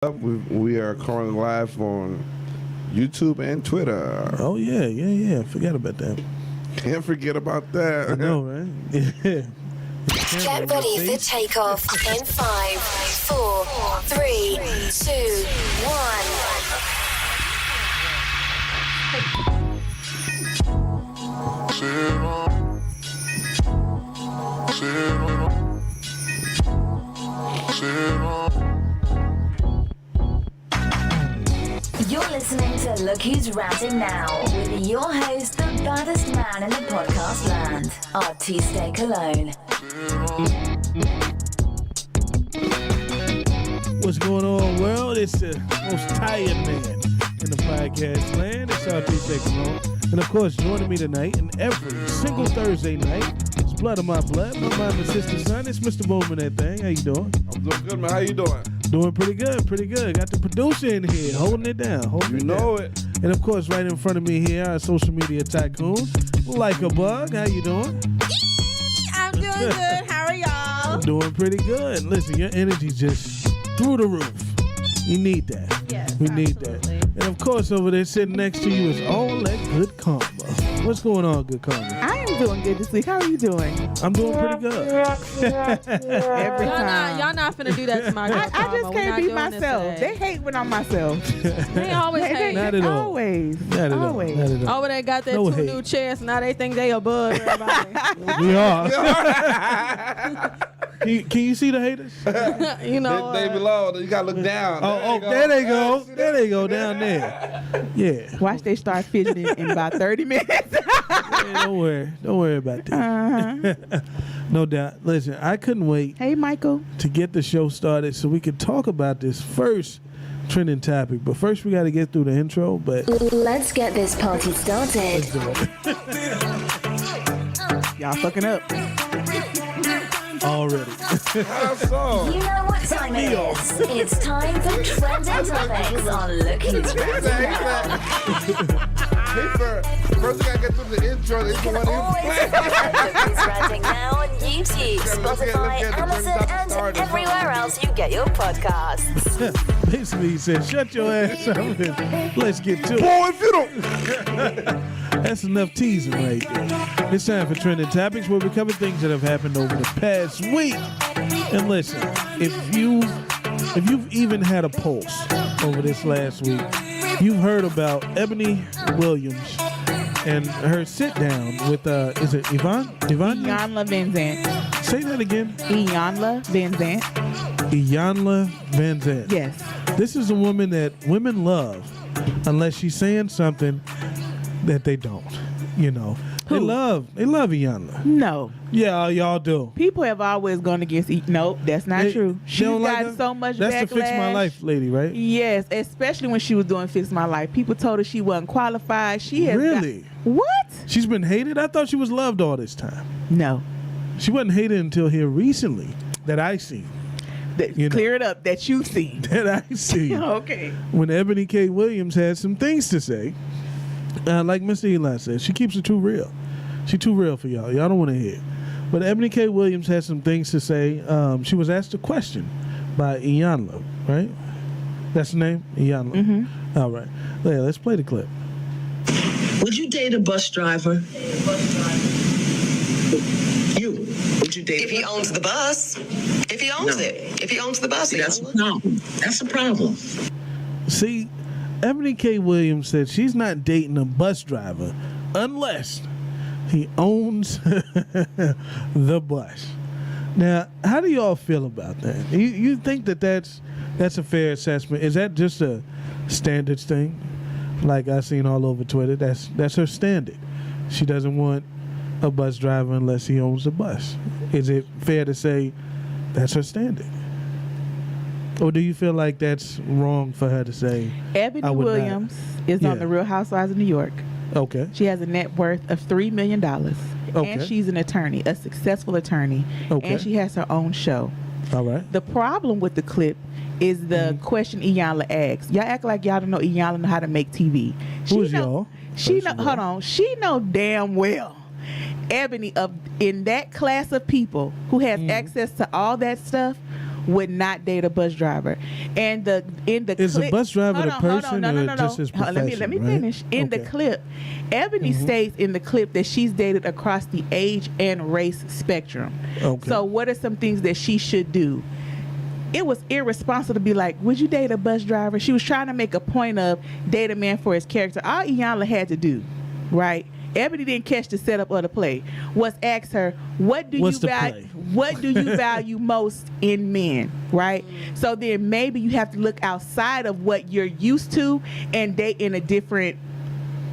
We are calling live on YouTube and Twitter. Oh yeah. Forget about that. Can't forget about that. I know, right? Yeah. Get ready for takeoff in 5, 4, 3, 2, 1. You're listening to Look Who's Ranting Now with your host, the baddest man in the podcast land, Artiste Cologne. What's going on, world? It's the most tired man in the podcast land. It's Artiste Cologne. And of course, joining me tonight and every single Thursday night, it's blood of my blood, my mom and sister's son. It's Mr. Bowman, that thing. How you doing? I'm doing good, man. How you doing? Doing pretty good. Got the producer in here, holding it down. You know it. And of course, right in front of me here, our social media tycoon, Like a Bug. How you doing? I'm doing good. How are y'all? I'm doing pretty good. Listen, your energy's just through the roof. You need that. Yes, we need absolutely. that. And of course, over there sitting next to you is all that good karma. What's going on, good karma? I am doing good this week. How are you doing? I'm doing pretty good. Every time. Y'all not finna do that to my girl. I just can't be myself. They hate when I'm myself. They always hate. Not at all. Always. Not at all. Always. Not at all. Oh, but they got their No two hate. new chairs. Now they think they above everybody. We are. Can you see the haters? You know. They below. You gotta look down. There they go. There they go down there. Yeah. Watch they start fidgeting in about 30 minutes. Yeah, don't worry about that. No doubt. Listen, I couldn't wait Hey, Michael. to get the show started so we could talk about this first trending topic. But first, we got to get through the intro. But Let's get this party started. let's do it Y'all fucking up. already. How so? You know what time it is. It's time for Trending Topics on Look Who's Ranting Now. First, we gotta get through the intro. You can always find Look Who's Ranting Now on YouTube, Spotify, Amazon, and everywhere else you get your podcasts. Basically, he said, "Shut your ass up and let's get to it." Boy, if you don't. That's enough teasing right there. It's time for Trending Topics, where we cover things that have happened over the past week. And listen, if you've even had a pulse over this last week, you've heard about Ebony Williams and her sit down with is it Yvonne? Iyanla Vanzant. Say that again. Iyanla Vanzant. Iyanla Vanzant. Yes. This is a woman that women love unless she's saying something that they don't. You know. They Who? love Iyanla. No. Yeah, y'all do. People have always gone against Nope, that's not They- true. they She's don't like gotten her? so much That's backlash. the Fix My Life lady, right? Yes, especially when she was doing Fix My Life. People told her she wasn't qualified. She has Really? What? She's been hated? I thought she was loved all this time. No. She wasn't hated until here recently that I seen. You know. Clear it up that you've seen. That I see. Okay. When Ebony K. Williams had some things to say, like Mr. Eli said, she keeps it too real. She too real for y'all. Y'all don't want to hear it. But Ebony K. Williams had some things to say. She was asked a question by Iyanla, right? That's the name? Iyanla. Mm-hmm. All right. Yeah, let's play the clip. Would you date a bus driver? You. Would you date If he owns the bus, if he owns No. it, if he owns the bus, he That's owns a it. problem. That's a problem. See, Ebony K. Williams said she's not dating a bus driver unless he owns the bus. Now, how do y'all feel about that? You think that's a fair assessment? Is that just a standards thing? Like I seen all over Twitter, that's her standard. She doesn't want a bus driver unless he owns the bus. Is it fair to say that's her standard? Or do you feel like that's wrong for her to say? Ebony I would not. Williams is Yeah. on the Real Housewives of New York. Okay. She has a net worth of $3 million. Okay. And she's an attorney, a successful attorney. Okay. And she has her own show. All right. The problem with the clip is the question Iyanla asks. Y'all act like y'all don't know Iyanla know how to make TV. Who's y'all? She First know. of all. Hold on. She know damn well. Ebony in that class of people who has access to all that stuff would not date a bus driver. And in the Is a clip, bus driver the hold on, person no, or just his Hold on, let me profession, right? finish. In the Okay. clip, Ebony states in the clip that she's dated across the age and race spectrum. Okay. So what are some things that she should do? It was irresponsible to be like, would you date a bus driver? She was trying to make a point of date a man for his character. All Iyanla had to do, right? Ebony didn't catch the setup of the play. Was ask her, what do What's you the value? play? What do you value most in men, right? So then maybe you have to look outside of what you're used to and date in a different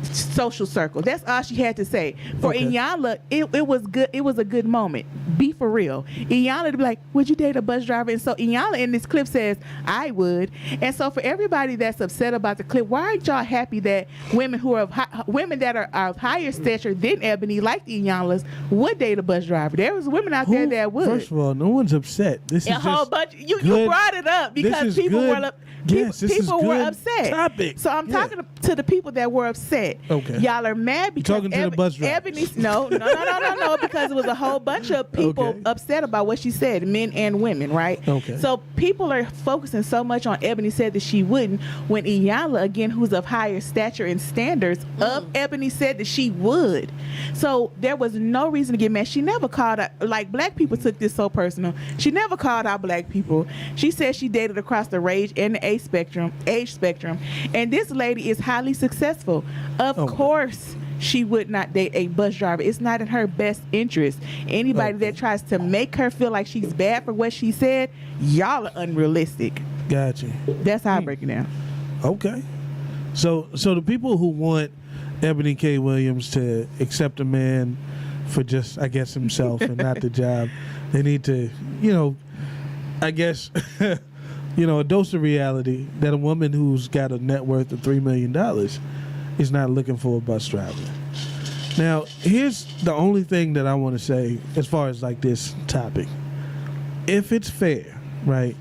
social circle. That's all she had to say. For Okay. Iyanla, it was good. It was a good moment. Be for real. Iyanla to be like, would you date a bus driver? And so Iyanla in this clip says, I would. And so for everybody that's upset about the clip, why aren't y'all happy that women who are women that are of higher stature than Ebony, like the Iyanlas, would date a bus driver? There was women out there Who- that would. First of all, no one's upset. This is A whole just bunch. You good- brought it up this because is people good- were Yes, this is people were good upset. topic. So I'm Yeah. talking to the people that were upset. Okay. Y'all are mad because talking to the bus drivers. Ebony's no, because it was a whole bunch of people Okay. upset about what she said, men and women, right? Okay. So people are focusing so much on Ebony said that she wouldn't, when Iyanla, again, who's of higher stature and standards of Ebony, said that she would. So there was no reason to get mad. She never called out, like black people took this so personal. She never called out black people. She said she dated across the age and the age spectrum. And this lady is highly successful. Of Okay. course, she would not date a bus driver. It's not in her best interest. Anybody Okay. that tries to make her feel like she's bad for what she said, y'all are unrealistic. Gotcha. That's how I break it down. Okay. So the people who want Ebony K. Williams to accept a man for just, I guess, himself and not the job, they need to, I guess, a dose of reality that a woman who's got a net worth of $3 million is not looking for a bus driver. Now, here's the only thing that I want to say as far as like this topic. If it's fair, right,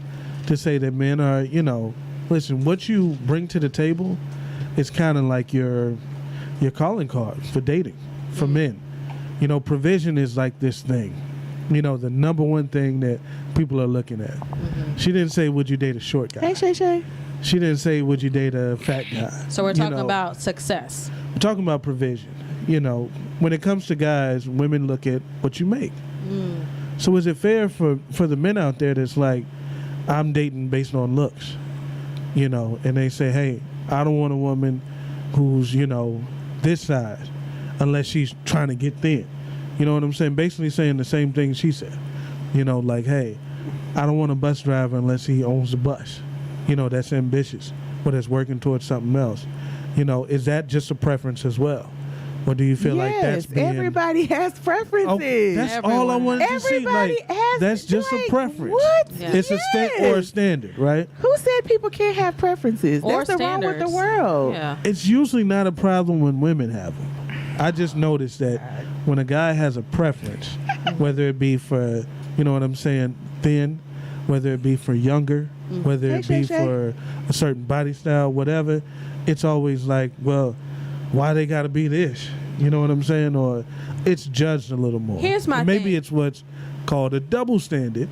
to say that men are, listen, what you bring to the table is kind of like your calling card for dating for men. Provision is like this thing. The number one thing that people are looking at. She didn't say, would you date a short guy? Hey, Shay Shay. She didn't say, would you date a fat guy? So we're talking about success. We're talking about provision. When it comes to guys, women look at what you make. So is it fair for the men out there that's like, I'm dating based on looks, and they say, hey, I don't want a woman who's, this size unless she's trying to get thin. You know what I'm saying? Basically saying the same thing she said. Like, hey, I don't want a bus driver unless he owns a bus. That's ambitious, but it's working towards something else. Is that just a preference as well? Or do you feel like that's being... everybody has preferences. Oh, that's all I Everyone. wanted to see. Everybody Like, has, that's just like, a preference. what? Yeah. It's a or a Yes. standard, right? Who said people can't have preferences? Or That's the wrong with the standards. world. Yeah. It's usually not a problem when women have them. I just noticed that when a guy has a preference, whether it be for, thin, whether it be for younger, whether it Shay, be Shay. for a certain body style, whatever, it's always like, well, why they got to be this? You know what I'm saying? Or it's judged a little more. Here's my Maybe thing. it's what's called a double standard,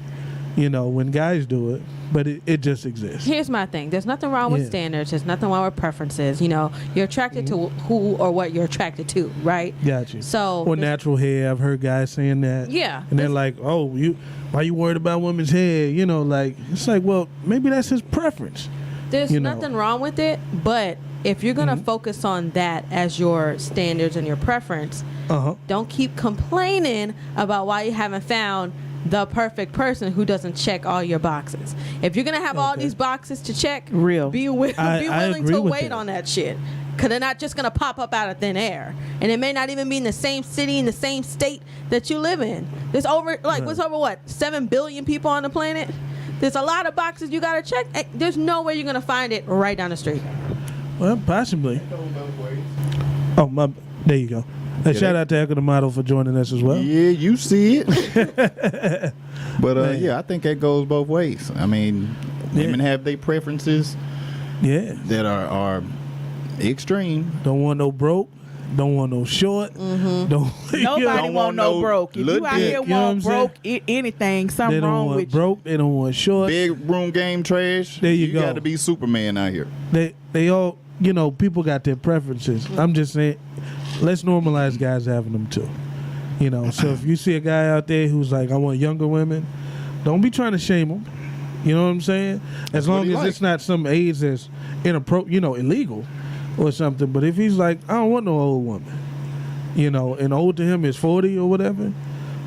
when guys do it, but it just exists. Here's my thing. There's nothing wrong with Yeah. standards. There's nothing wrong with preferences. You're attracted to who or what you're attracted to, right? Got you. So Or there's- natural hair. I've heard guys saying that. Yeah. And they're like, oh, why you worried about women's hair? It's like, well, maybe that's his preference. There's you know. nothing wrong with it, but if you're gonna focus on that as your standards and your preference, Uh-huh. don't keep complaining about why you haven't found the perfect person who doesn't check all your boxes. If you're gonna have all Okay. these boxes to check, Real. be I willing agree to with wait that. on that shit. Cause they're not just gonna pop up out of thin air, and it may not even be in the same city, in the same state that you live in. There's over what's over what 7 billion people on the planet. There's a lot of boxes you gotta check. There's no way you're gonna find it right down the street. Well, possibly. Oh, there you go. Shout out to Echo the Model for joining us as well. Yeah, you see it. But yeah, I think that goes both ways. I mean, women have their preferences Yeah. that are extreme. Don't want no broke. Don't want no short. Don't. Nobody Don't want want no no broke. If you little out here dick, you know what I'm want broke anything, They something don't wrong want with you. broke. They don't want short. Big room game trash. There you go. got to be Superman out here. They all, people got their preferences. I'm just saying, let's normalize guys having them too. So if you see a guy out there who's like, I want younger women, don't be trying to shame him. You know what I'm saying? As long as it's not some age that's illegal or something. But if he's like, I don't want no old woman, and old to him is 40 or whatever,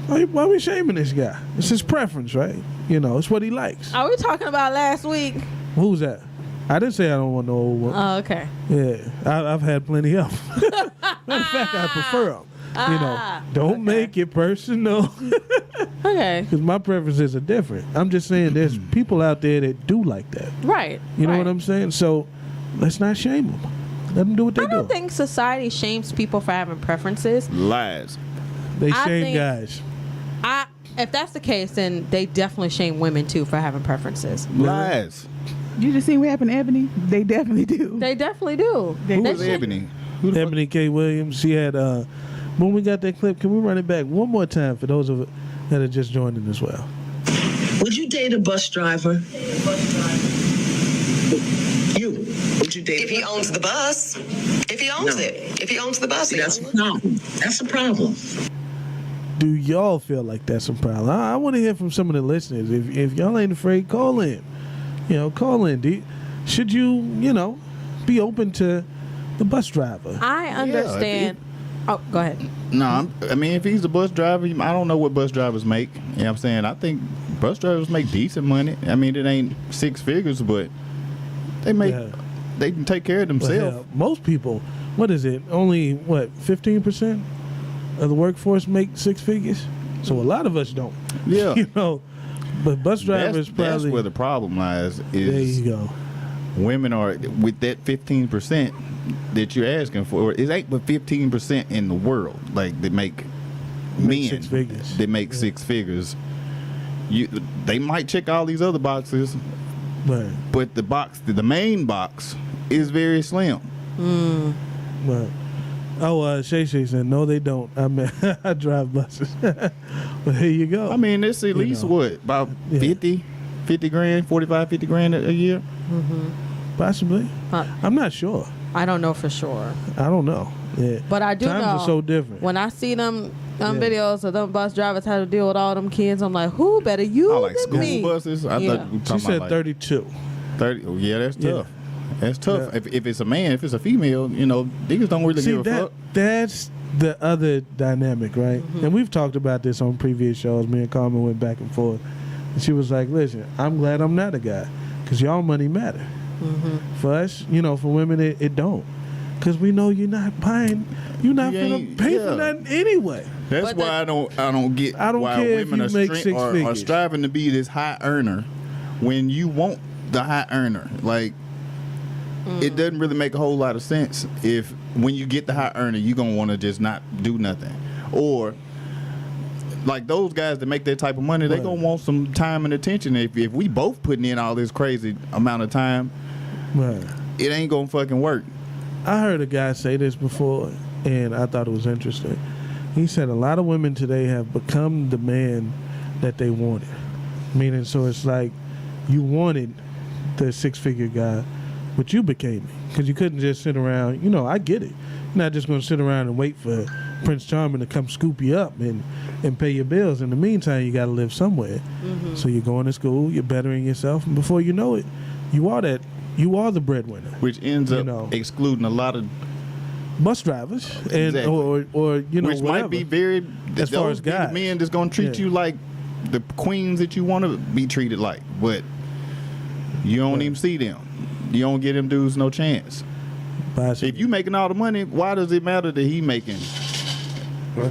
why are we shaming this guy? It's his preference, right? It's what he likes. Are we talking about last week? Who's that? I didn't say I don't want no old woman. Oh, okay. Yeah, I've had plenty of them. Matter of fact, I prefer them. Don't make it personal. Okay. Because my preferences are different. I'm just saying there's people out there that do like that. Right. You know right. what I'm saying? So let's not shame them. Let them do what they I do. don't think society shames people for having preferences. Lies. They I shame think- guys. If that's the case, then they definitely shame women too for having preferences. Lies. You just seen what happened to Ebony? They definitely do. They definitely do. Who They was should- Ebony? Who the fuck- Ebony K. Williams, she had, when we got that clip, can we run it back one more time for those of that are just joining as well? Would you date a bus driver? You. Would you date If he owns the bus. If he owns No. it. If he owns the bus, See, he that's owns a it. problem. That's a problem. Do y'all feel like that's a problem? I want to hear from some of the listeners. If y'all ain't afraid, call in. Call in. Should you, be open to the bus driver? I understand. Oh, go ahead. No, if he's a bus driver, I don't know what bus drivers make. You know what I'm saying? I think bus drivers make decent money. It ain't six figures, but they make, Yeah. they can take care of Well, themselves. hell, most people, what is it? Only 15% of the workforce make six figures. So a lot of us don't. Yeah. But bus drivers That's probably. where the problem lies. There Is you go. women are with that 15% that you're asking for. It ain't but 15% in the world like that make men six figures. that make six figures. They might check all these other boxes, Right. but the main box is very slim. Right. Oh, Shay said no, they don't. I drive buses. But here you go. It's at least know. what about Yeah. 50 grand, 45, 50 grand a year. Possibly. Huh. I'm not sure. I don't know for sure. I don't know. Yeah. But I do Times know are so different. when I see them Yeah. videos of them bus drivers how to deal with all them kids, I'm like, who better you I like than school me? buses. I Yeah. thought we were She talking said about like 32. 30. Oh, yeah, that's Yeah. tough. That's tough. Yeah. If it's a man, if it's a female, niggas don't really See, give a fuck. that's the other dynamic, right? And we've talked about this on previous shows. Me and Carmen went back and forth. And she was like, listen, I'm glad I'm not a guy because y'all money matter. For us, for women, it don't. Because we know you're not buying, you're not You going ain't- to pay yeah. for nothing anyway. That's But why I don't get I don't why care if women you make are, six are figures. striving to be this high earner when you want the high earner. Like it doesn't really make a whole lot of sense if when you get the high earner, you're gonna want to just not do nothing. Or like those guys that make that type of money, they Right. gonna want some time and attention. If we both putting in all this crazy amount of time, Right. it ain't gonna fucking work. I heard a guy say this before, and I thought it was interesting. He said a lot of women today have become the man that they wanted. Meaning, so it's like you wanted the six-figure guy, but you became it. Because you couldn't just sit around. I get it. You're not just going to sit around and wait for Prince Charming to come scoop you up and pay your bills. In the meantime, you got to live somewhere. So you're going to school, you're bettering yourself, and before you know it, you are the breadwinner. Which ends up know. excluding a lot of Bus drivers and Exactly. or which whatever. might be very As far as those guys. men that's gonna treat Yeah. you like the queens that you want to be treated like, but you don't Right. even see them. You don't give them dudes no chance. Possibly. If you making all the money, why does it matter that he making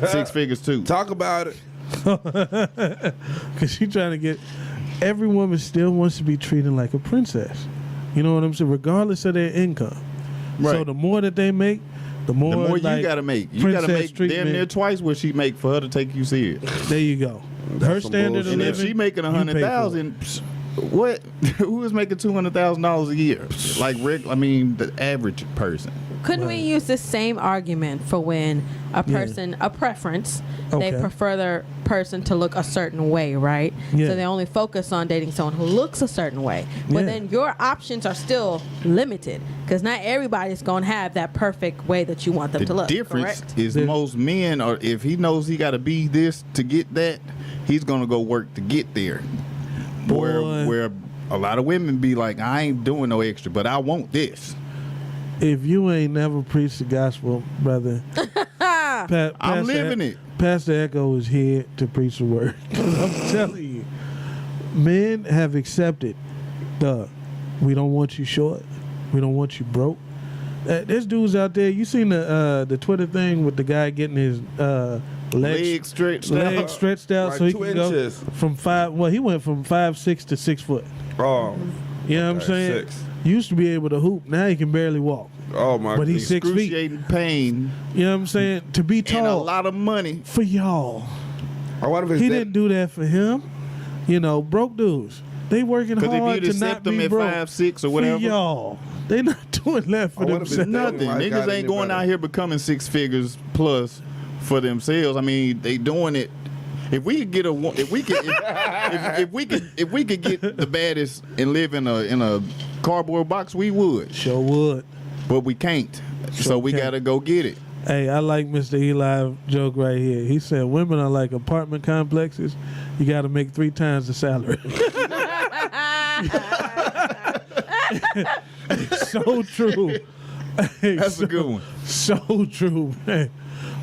six figures too? Talk about it. Because she's trying to get every woman still wants to be treated like a princess. You know what I'm saying? Regardless of their income. So Right. the more that they make, the more, The more like, you gotta make, you princess gotta make damn treatment. near twice what she make for her to take you serious. There you go. Her That's some standard of bullshit. And living. if she making you pay for it. $100,000, what? Who is making $200,000 a year? Like the average person. Couldn't we use the same argument for when a person, a preference, they Okay. prefer their person to look a certain way, right? Yeah. So they only focus on dating someone who looks a certain way. But Yeah. then your options are still limited because not everybody's going to have that perfect way that you want them to The look. difference Correct? is most men, or if he knows he got to be this to get that, he's gonna go work to get there. Boy. Where a lot of women be like, I ain't doing no extra, but I want this. If you ain't never preached the gospel, brother, I'm living it. Pastor Echo is here to preach the word. I'm telling you, men have accepted we don't want you short, we don't want you broke. There's dudes out there. You seen the Twitter thing with the guy getting his Legs stretched out. legs stretched out Like so he 2 can inches. go from 5. Well, he went from 5'6" to 6 foot. Oh, You know what I'm Okay, saying? 6. Used to be able to hoop. Now he can barely walk. oh my. But he's 6 feet. Excruciating pain You know what I'm saying? To be and a tall lot of money. for y'all. I wonder if it's He that- didn't do that for him. You know, broke dudes. They working Because hard if to you'd not accept them be at broke 5'6" or for whatever, y'all. They not doing that for I wonder if it's themselves. nothing. Like, Niggas got ain't any going better. out here becoming 6 figures plus for themselves. I mean, they doing it. If we could get if we could get the baddest and live in a cardboard box, we would. Sure would. But we can't. So we can't. gotta go get it. Hey, I like Mr. Eli joke right here. He said women are like apartment complexes. You got to make 3 times the salary. So true. Hey, That's a good one. So true, man.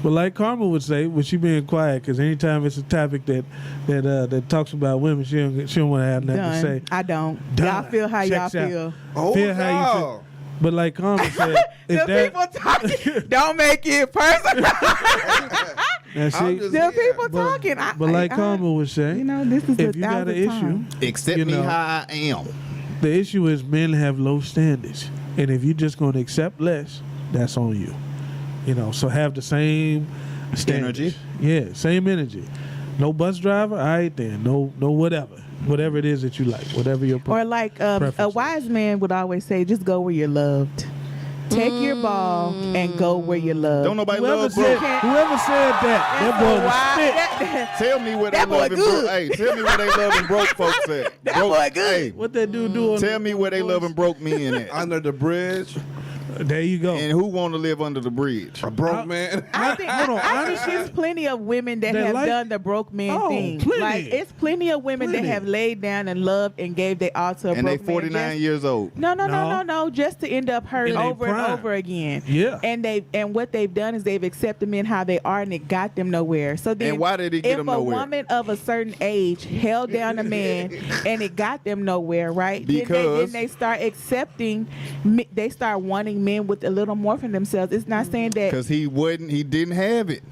But like Karma would say, when she being quiet, because anytime it's a topic that talks about women, she don't want to have nothing to say. I don't. Done. Y'all feel how y'all Checks out. feel. Oh, Feel how you no. feel. But like Karma said, The if that, people talking don't make it personal. now I'm see, just- The Yeah. people talking. but like Karma would say, you know, this is if the you got an 1,000th issue, time. Accept You me know. how I am. the issue is men have low standards, and if you're just going to accept less, that's on you. You know, so have the same standards. Energy. Yeah, same energy. No bus driver, all right then. No whatever it is that you like, whatever your Or like a preference wise man would always say, just go where you're loved. Take your ball and go where you're loved. Don't nobody whoever love said broke. that boy was spit. Tell me where they That boy loving good. broke. Hey, tell me where they loving broke folks at. That Broke- boy good. Hey, What that dude do? tell me where they loving broke men at. Under the bridge, There you go. And who want to live under the bridge? a broke man. I think Hold on, I think honestly, there's plenty of women that that have like- done the broke man Oh, thing. plenty. Like it's plenty of women Plenty. that have laid down and loved and gave their all to a And they broke man. 49 just- years old. No, just to end up hurt In their over and prime. over again. Yeah. And what they've done is they've accepted men how they are and it got them nowhere. So then And why did it get if them a nowhere? woman of a certain age held down a man and it got them nowhere, right? Because- then they start accepting, they start wanting men with a little more from themselves. It's not saying that. Because he didn't have it.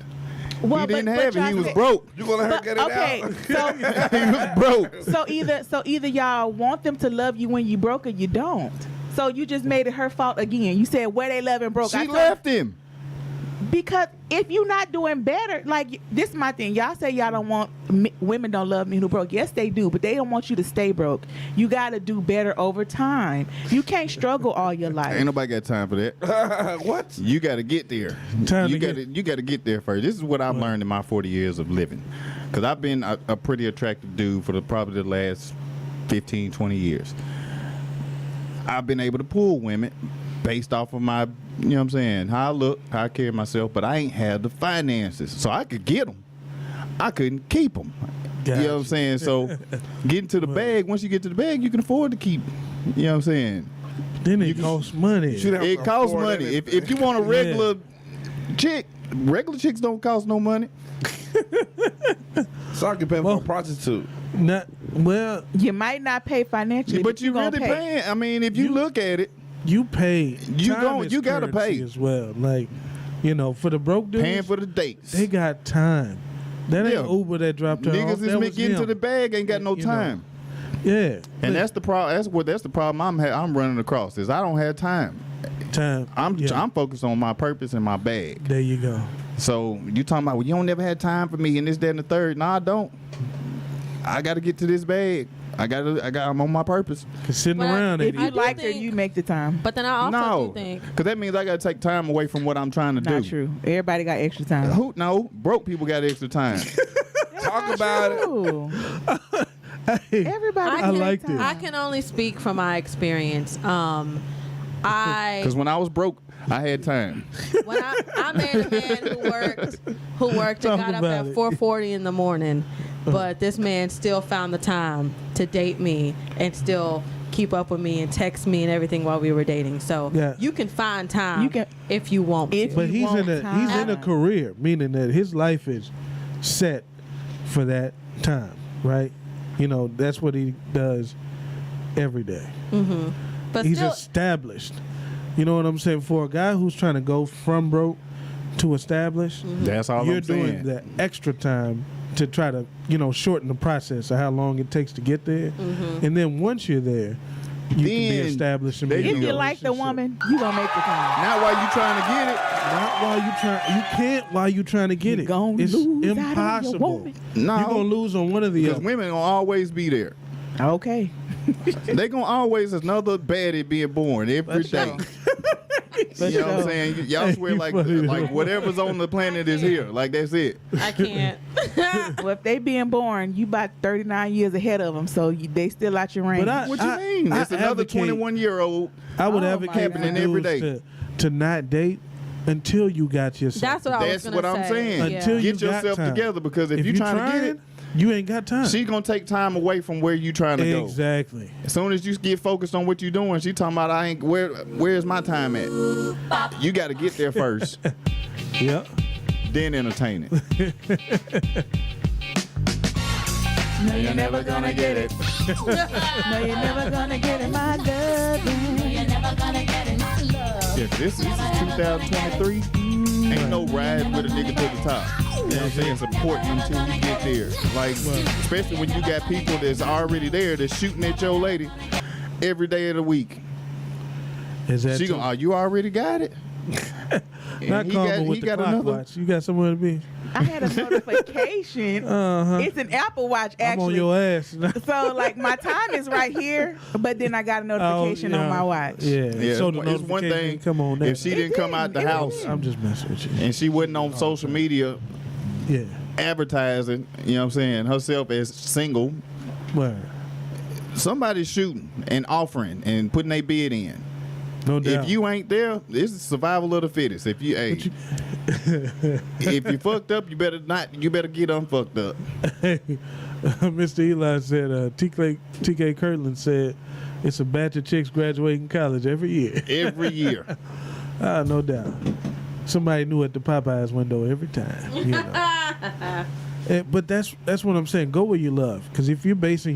Well, he didn't but have it. y'all He was said- broke. You gonna let her But, get it okay, out? so He was broke. so either y'all want them to love you when you broke or you don't. So you just made it her fault again. You said where they love and broke. I She told- left him. because if you're not doing better, like this is my thing. Y'all say y'all don't want women don't love men who broke. Yes, they do, but they don't want you to stay broke. You got to do better over time. You can't struggle all your life. Ain't nobody got time for that. What? You got to get there. Time You to got to get there first. This is what I've learned in my 40 years of living. Because I've been a pretty attractive dude for probably the last 15, 20 years. I've been able to pull women based off of my, you know what I'm saying, how I look, how I carry myself, but I ain't had the finances. So I could get them. I couldn't keep them. You know what I'm saying? So getting to the bag, once you get to the bag, you can afford to keep, you know what I'm saying? Then it costs money. should have It to costs afford money. anything. If you want a regular chick, regular chicks don't cost no money. So I can pay for Well- a prostitute. Not well. You might not pay financially, But you gonna really pay. paying. I mean, if you look at it, You pay. You Time gon- is you gotta currency pay. as well. Like, you know, for the broke dudes, paying for the dates. they got time. That ain't Yeah. Uber that dropped her off. Niggas That is was getting to him. the bag, ain't got no You know. time. Yeah, And that's the problem. That's the problem I'm running across is I don't have time. time. Yeah. I'm focused on my purpose and my bag. There you go. So you talking about, well, you don't never had time for me and this, that, and the third. No, I don't. I got to get to this bag. I'm on my purpose. 'Cause sitting But around If ain't you I easy. do liked her, think- you make the time. But then I also No, do think because that means I got to take time away from what I'm trying to Not do. true. Everybody got extra time. Who? No, broke people got extra time. Talk about it. Ooh. Hey, Everybody. I got liked it. time. I can only speak from my experience. Because when I was broke, I had time. When I married a man who worked Talk and got up about at it. 4:40 in the morning, but this man still found the time to date me and still keep up with me and text me and everything while we were dating. So Yeah. you can find time You can- if you want If to. But you he's want in a time. career, meaning that his life is set for that time, right? You know, that's what he does every day. But He's still, established. You know what I'm saying? For a guy who's trying to go from broke to established, That's all you're I'm doing saying. the extra time to try to, shorten the process of how long it takes to get there. And then once you're there, you can be Then established and there be you in a If you like the relationship. woman, you gonna make the time. Not while you trying to get it. Not while you trying. You can't while you trying to get You it. gonna It's lose out on your impossible. woman. No. You're gonna lose on one of the Because other. women gonna always be there. Okay. They gonna always another baddie being born every For sure. day. For You know what I'm sure. saying? Y'all swear You like funny, like though. whatever's on the planet is here. Like that's it. I can't. Well, if they being born, you about 39 years ahead of them, so they still out your range. But I- What you mean? It's another advocate- 21-year-old. I would Oh, my advocate God. for Happening every dudes day. to not date until you got yourself. That's what I was That's gonna what I'm say. saying. Yeah. Until you Get got yourself time. together because if you're you trying to get it, you ain't got time. she gonna take time away from where you trying to go. Exactly. As soon as you get focused on what you're doing, she talking about where's my time at? You got to get there first, Yep. then entertain it. No, you're never gonna get it. No, you're never gonna get it, my love. You're never gonna get it, my love. If this is 2023, ain't no ride with a nigga to the top. You know what I'm saying? It's important until you get there. Like, especially when you got people that's already there that's shooting at your lady every day of the week. Is that She too- gonna, oh, you already got it? not And Karma with the clock watch? You got somewhere to be? I had a notification. Uh-huh. It's an Apple Watch, I'm on actually. your ass. So, like, my time is right here, but then I got a notification on my watch. Yeah. Yeah, So the it's one notification thing. come on there. If she didn't come out the It house I'm just messing with you. and she wasn't on social media Yeah. advertising, you know what I'm saying, herself as single, Well, somebody's shooting and offering and putting their bid in. no doubt. If you ain't there, this is survival of the fittest. If you, hey, if you fucked up, you better get unfucked up. Mr. Eli said, TK Kirtland said, it's a batch of chicks graduating college every year. Every year. No doubt. Somebody knew at the Popeyes window every time. You know. But that's what I'm saying. Go where you love. Because if you're basing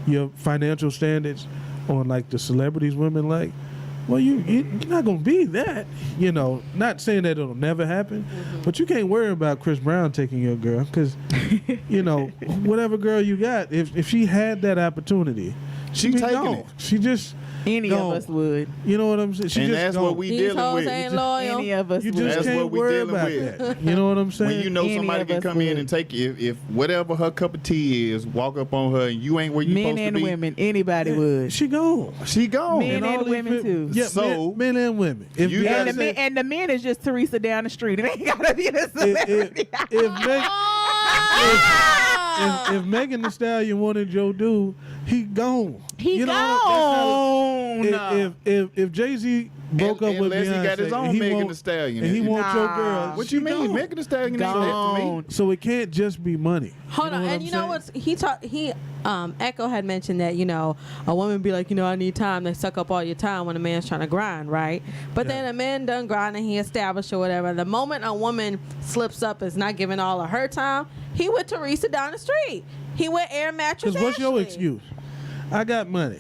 your financial standards on like the celebrities women like, well, you're not gonna be that. You know, not saying that it'll never happen, but you can't worry about Chris Brown taking your girl because, you know, whatever girl you got, if she had that opportunity, She she'd be taking gone. it. She just Any gone. of us would. You know what I'm saying? She And just that's gone. what we These dealing hoes with. ain't loyal. Any of us You would. just That's can't what we worry dealing about with. that. You know what I'm saying? When you know Any somebody of can us come in would. and take you, if whatever her cup of tea is, walk up on her and you ain't where you Men supposed and to be, women, anybody would. She gone. she gone. Men and all these women, men- too. Yeah, So, men and women. If you Beyonce- gotta And the men is just Teresa down the street. It ain't gotta be the celebrity. if Megan Thee Stallion wanted Joe Dude, he gone. He You know what- that's how- gone. If Jay-Z broke up with unless he Beyonce, got his and own he Megan want- Thee Stallion. and he Nah. wants your girl. What she you mean? gone. Megan Thee Stallion ain't that to me. Gone. So it can't just be money. Hold on, what and I'm you know saying? what's Echo had mentioned that a woman be like, I need time. They suck up all your time when a man's trying to grind, right? But then a man done grind and he established or whatever. The moment a woman slips up is not giving all of her time, he with Teresa down the street. He with Air Mattress. Because what's your Ashley. excuse? I got money.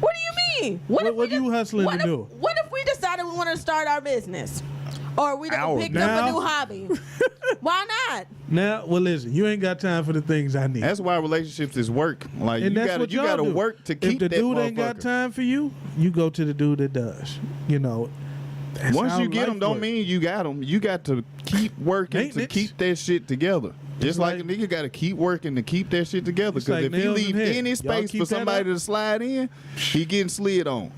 What do you mean? What if we you hustling what to if- do? What if we decided we want to start our business, or we Ours. picked up Now? a new hobby? Why not? Now, well, listen, you ain't got time for the things I need. That's why relationships is work. Like And you that's gotta what you y'all gotta do. work to keep If the that dude ain't got motherfucker. time for you, you go to the dude that does. You know. That's Once how you get life them, don't works. mean you got them. You got to keep working to Maintenance. keep that shit together. Just like a nigga got to keep working to keep that shit together. It's Because like if he nails in leave head. any Y'all space keep for that somebody up? to slide in, he getting slid on.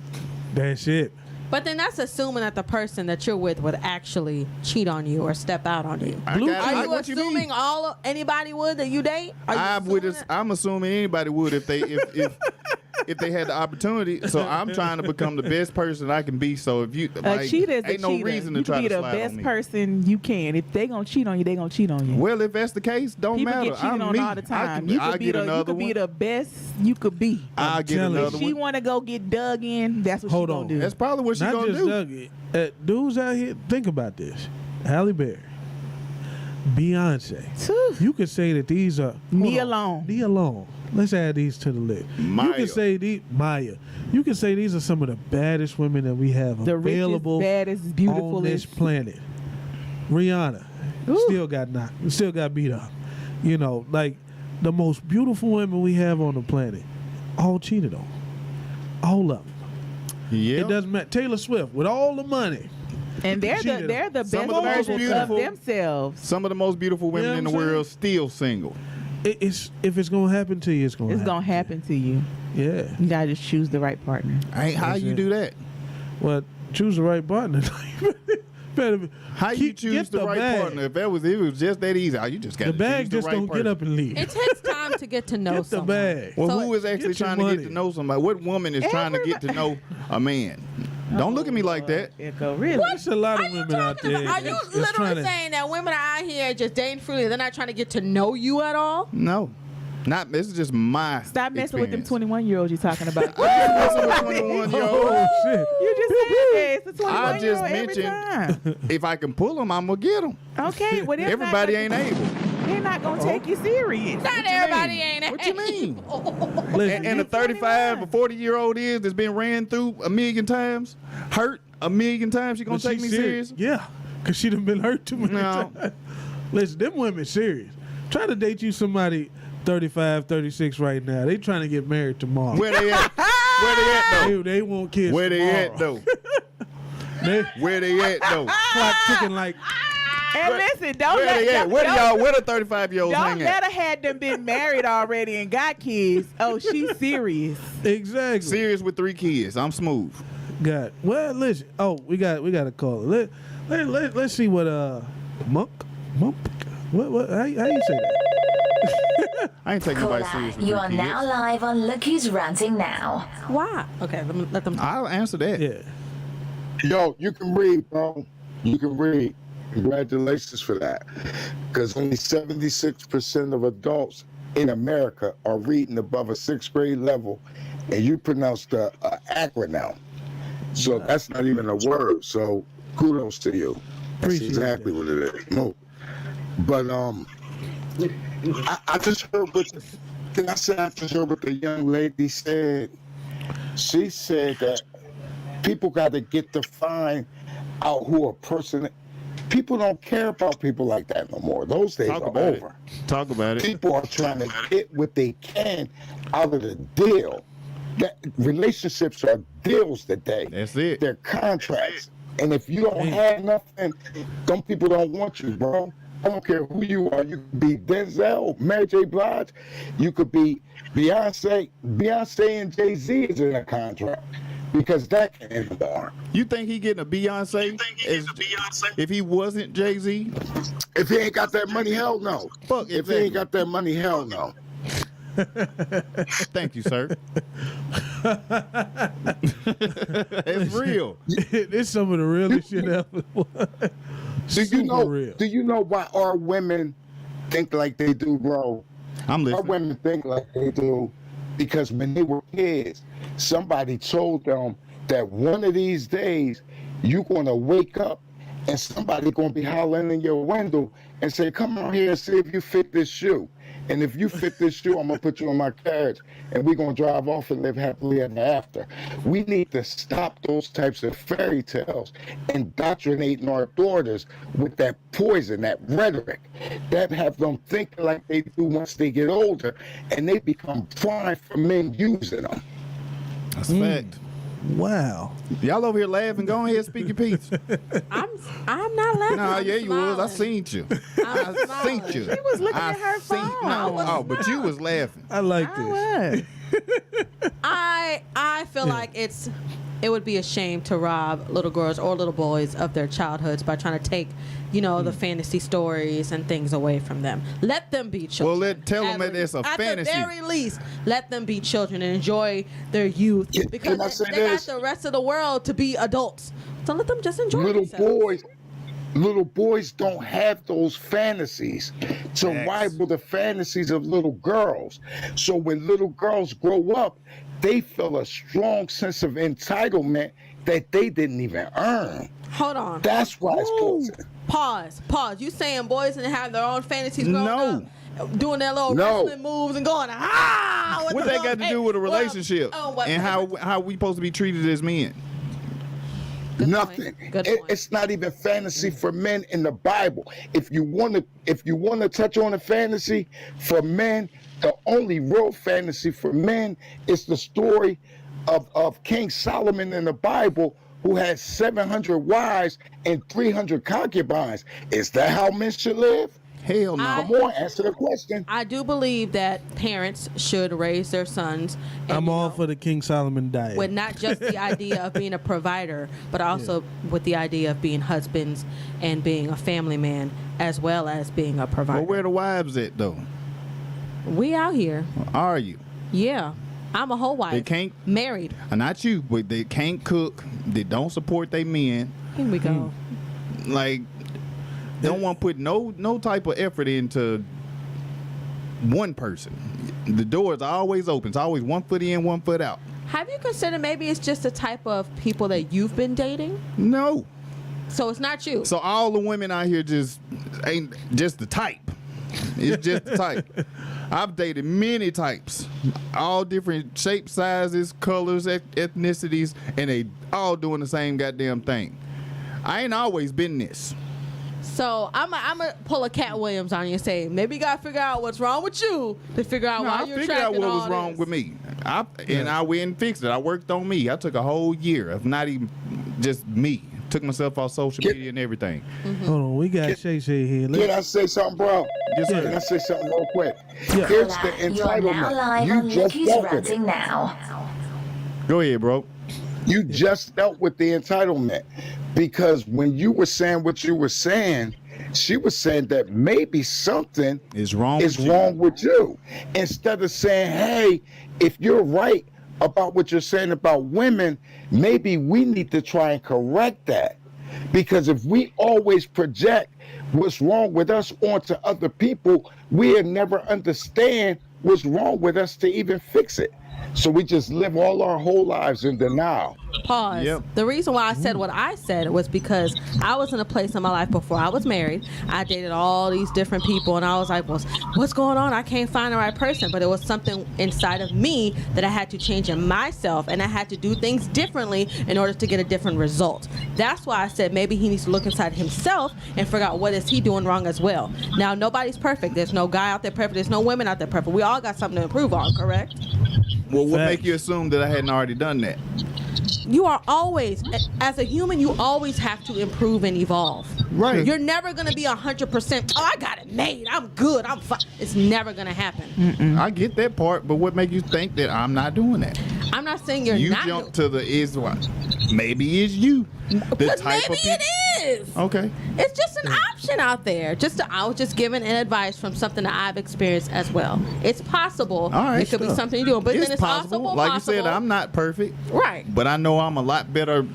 That's it. But then that's assuming that the person that you're with would actually cheat on you or step out on you. I Blue got- Are you what you assuming mean? anybody would that you date? Are you I'm assuming anybody would if they if they had the opportunity. So I'm trying to become the best person I can be. So if you A like, cheater is a ain't no cheater. reason to You try can be to the slide best on me. person you can. If they gonna cheat on you, they gonna cheat on you. Well, if that's the case, don't People matter. get cheated I'm on me. all the time. I'll You get another could be one. the best you could be. I'll get telling you. another If she one. want to go get dug in, that's what Hold she on. gonna do. That's probably what she Not gonna just do. Dougie. Dudes out here, think about this. Halle Berry, Beyonce. Phew. You could say that these are Me hold on. alone. Me alone. Let's add these to the list. You Maya. can say Maya. You can say these are some of the baddest women that we have The richest, available baddest, beautiful on this planet. Rihanna still got beat up. You know, like the most beautiful women we have on the planet, all cheated on. All of them. Yeah. It doesn't matter. Taylor Swift with all the money. And they're Cheated. the Some best of the most versions of beautiful- themselves. Some of the most beautiful women You in know the what I'm world still single. It's if it's gonna happen to you, it's gonna. It's gonna happen to you. Yeah. You gotta just choose the right partner. Ain't how That's you it. do that? Well, choose the right partner. Better be- How you get choose the right bag. partner? If it was just that easy, you just got The to bag choose the just right don't person. get up and leave. It takes time to get to know Get the someone. bag. Well, So who is actually get your trying to get money. to know somebody? What woman is trying to get to know a man? Don't look at me like that. Echo, really? There's a lot of Are you women out talking there. about? Are you that's literally trying to- saying that women are out here just dating freely? They're not trying to get to know you at all? No, not. This is just my. Stop messing with them experience. 21-year-olds you're talking about. I'm messing with 21 year old. Oh shit! You just said that. It's a I 21-year-old just every time. mentioned if I can pull them, I'm gonna get them. Okay, well, they're Everybody not ain't gonna, able. They're not gonna take you serious. Not everybody ain't. What you mean? Listen, And a 35 or 40-year-old is that's been ran through a million times, hurt a million times. She gonna but take she me serious? Yeah, because she done been hurt too many No. times. Listen, them women serious. Try to date you somebody 35, 36 right now. They trying to get married tomorrow. Where they at? Where they at though? They want kids. Where they tomorrow. at though? They Where they at though? clock ticking like And listen, don't Where they at? Where do y'all? Where the 35-year-olds Don't hang let at? her had them been married already and got kids. Oh, she's serious. exactly. Serious with 3 kids. I'm smooth. God. Well, listen. Oh, we got a caller. Let's see what Monk. What how you say that? I ain't taking Caller, nobody serious with you 3 are kids. now live on Look Who's Ranting Now. Why? Okay, let them talk. I'll answer that. Yeah. Yo, you can read, bro. You can read. Congratulations for that. Because only 76% of adults in America are reading above a 6th grade level, and you pronounced the acronym. So that's not even a word. So kudos to you. That's Appreciate exactly that. what it is. No. But I just heard what I just heard what the young lady said. She said that people got to get to find out who a person. People don't care about people like that no more. Those days Talk are about over. it. Talk about it. People are trying to get what they can out of the deal. That relationships are deals today. That's it. They're contracts. And if you don't have nothing, some people don't want you, bro. I don't care who you are. You could be Denzel, Mary J. Blige. You could be Beyonce. Beyonce and Jay-Z is in a contract because that can end the war. You think he getting a Beyonce? If he wasn't Jay-Z? If he ain't got that money, hell no. Fuck, If he ain't got that money, hell no. Thank you, sir. It's real. It's some of the realest shit ever. Real. Do you know why our women think like they do, bro? I'm Our listening. women think like they do because when they were kids, somebody told them that one of these days you're going to wake up and somebody going to be hollering in your window and say, come on here and see if you fit this shoe. And if you fit this shoe, I'm going to put you in my carriage and we're going to drive off and live happily ever after. We need to stop those types of fairy tales, indoctrinating our daughters with that poison, that rhetoric, that have them thinking like they do once they get older and they become prime for men using them. That's a fact. Wow. Y'all over here laughing. Go ahead, speak your piece. I'm not laughing. Nah, I'm yeah, you was. I smiling. seen you. I'm I smiling. seen you. She was looking I at her seen- phone. No, I was but you was laughing. I like I this. was. I feel like it would be a shame to rob little girls or little boys of their childhoods by trying to take, the fantasy stories and things away from them. Let them be children. Well, tell them that it's a fantasy. At the very least, let them be children and enjoy their youth Can I because say they got this? the rest of the world to be adults. So let them just enjoy Little themselves. boys don't have those fantasies to Facts. rival the fantasies of little girls. So when little girls grow up, they feel a strong sense of entitlement that they didn't even earn. Hold on. That's why it's poison. Pause. You saying boys didn't have their own fantasies growing No. up? Doing their little No. wrestling moves and going, with What the that little got to do with a well, relationship what- and how we supposed to be treated as men? Good Nothing. point. Good point. It's not even fantasy for men in the Bible. If you want to touch on a fantasy for men, the only real fantasy for men is the story of King Solomon in the Bible, who had 700 wives and 300 concubines. Is that how men should live? Hell no. Come on, answer the question. I do believe that parents should raise their sons. And, I'm all for the King Solomon diet. with not just the idea of being a provider, but also with the idea of being husbands and being a family man, as well as being a provider. But where the wives at though? We out here, Are you? yeah. I'm a whole wife. They can't. Married. Not you, but they can't cook. They don't support their men. Here we go. Like, don't want to put no type of effort into one person. The door is always open. It's always 1 foot in, 1 foot out. Have you considered maybe it's just the type of people that you've been dating? No. So it's not you. So all the women out here just ain't just the type. It's just the type. I've dated many types, all different shapes, sizes, colors, ethnicities, and they all doing the same goddamn thing. I ain't always been this. So I'm gonna pull a Cat Williams on you and say maybe you gotta figure out what's wrong with you to figure out No, why I you're figured out attracting what all was wrong this. with me. I went and fixed it. I worked on me. I took a whole year of not even just me. Took myself off social media and everything. Hold on, we got Shay Shay here. Can I say something, bro? Yes, sir. Can I say something real quick? Yeah. Here's the You are now entitlement. live You on just Look Who's dealt with it. Ranting Now. Go ahead, bro. You just dealt with the entitlement, because when you were saying what you were saying, she was saying that maybe something It's wrong. is with you. wrong with you. Instead of saying, hey, if you're right about what you're saying about women, maybe we need to try and correct that. Because if we always project what's wrong with us onto other people, we'll never understand what's wrong with us to even fix it. So we just live all our whole lives in denial. Pause. Yep. The reason why I said what I said was because I was in a place in my life before I was married. I dated all these different people, and I was like, well, what's going on? I can't find the right person. But it was something inside of me that I had to change in myself, and I had to do things differently in order to get a different result. That's why I said maybe he needs to look inside himself and figure out what is he doing wrong as well. Now, nobody's perfect. There's no guy out there perfect. There's no women out there perfect. We all got something to improve on, correct? Well, what Facts. make you assume that I hadn't already done that? You are always, as a human, you always have to improve and evolve. Right. You're never going to be 100%, oh, I got it made, I'm good, I'm fine. It's never going to happen. I get that part, but what make you think that I'm not doing that? I'm not saying you're You not jump doing to the is what? Maybe it's you. The but type maybe of people. it is. Okay. It's just an option out there. I was just giving an advice from something that I've experienced as well. It's possible. All right. It could be sure. something you're doing, but then it's possible. also Like possible. you said, I'm not perfect, right. but I know I'm a lot better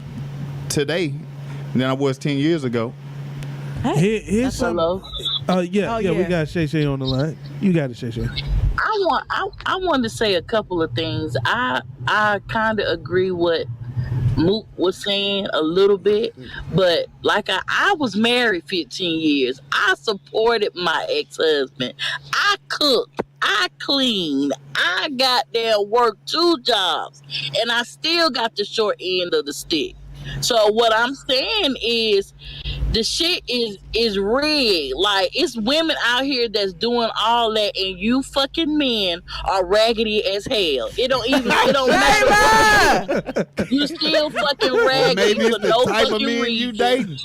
today than I was 10 years ago. Here's some. Hello. Yeah, we yeah. got Shay Shay on the line. You got it, Shay Shay. I want to say a couple of things. I kind of agree what Mook was saying a little bit, but like I was married 15 years. I supported my ex-husband. I cooked. I cleaned. I got there, worked 2 jobs, and I still got the short end of the stick. So what I'm saying is, the shit is rigged. Like, it's women out here that's doing all that, and you fucking men are raggedy as hell. It don't matter. You still fucking raggedy Maybe it's for the no type of fucking men reason. you dating.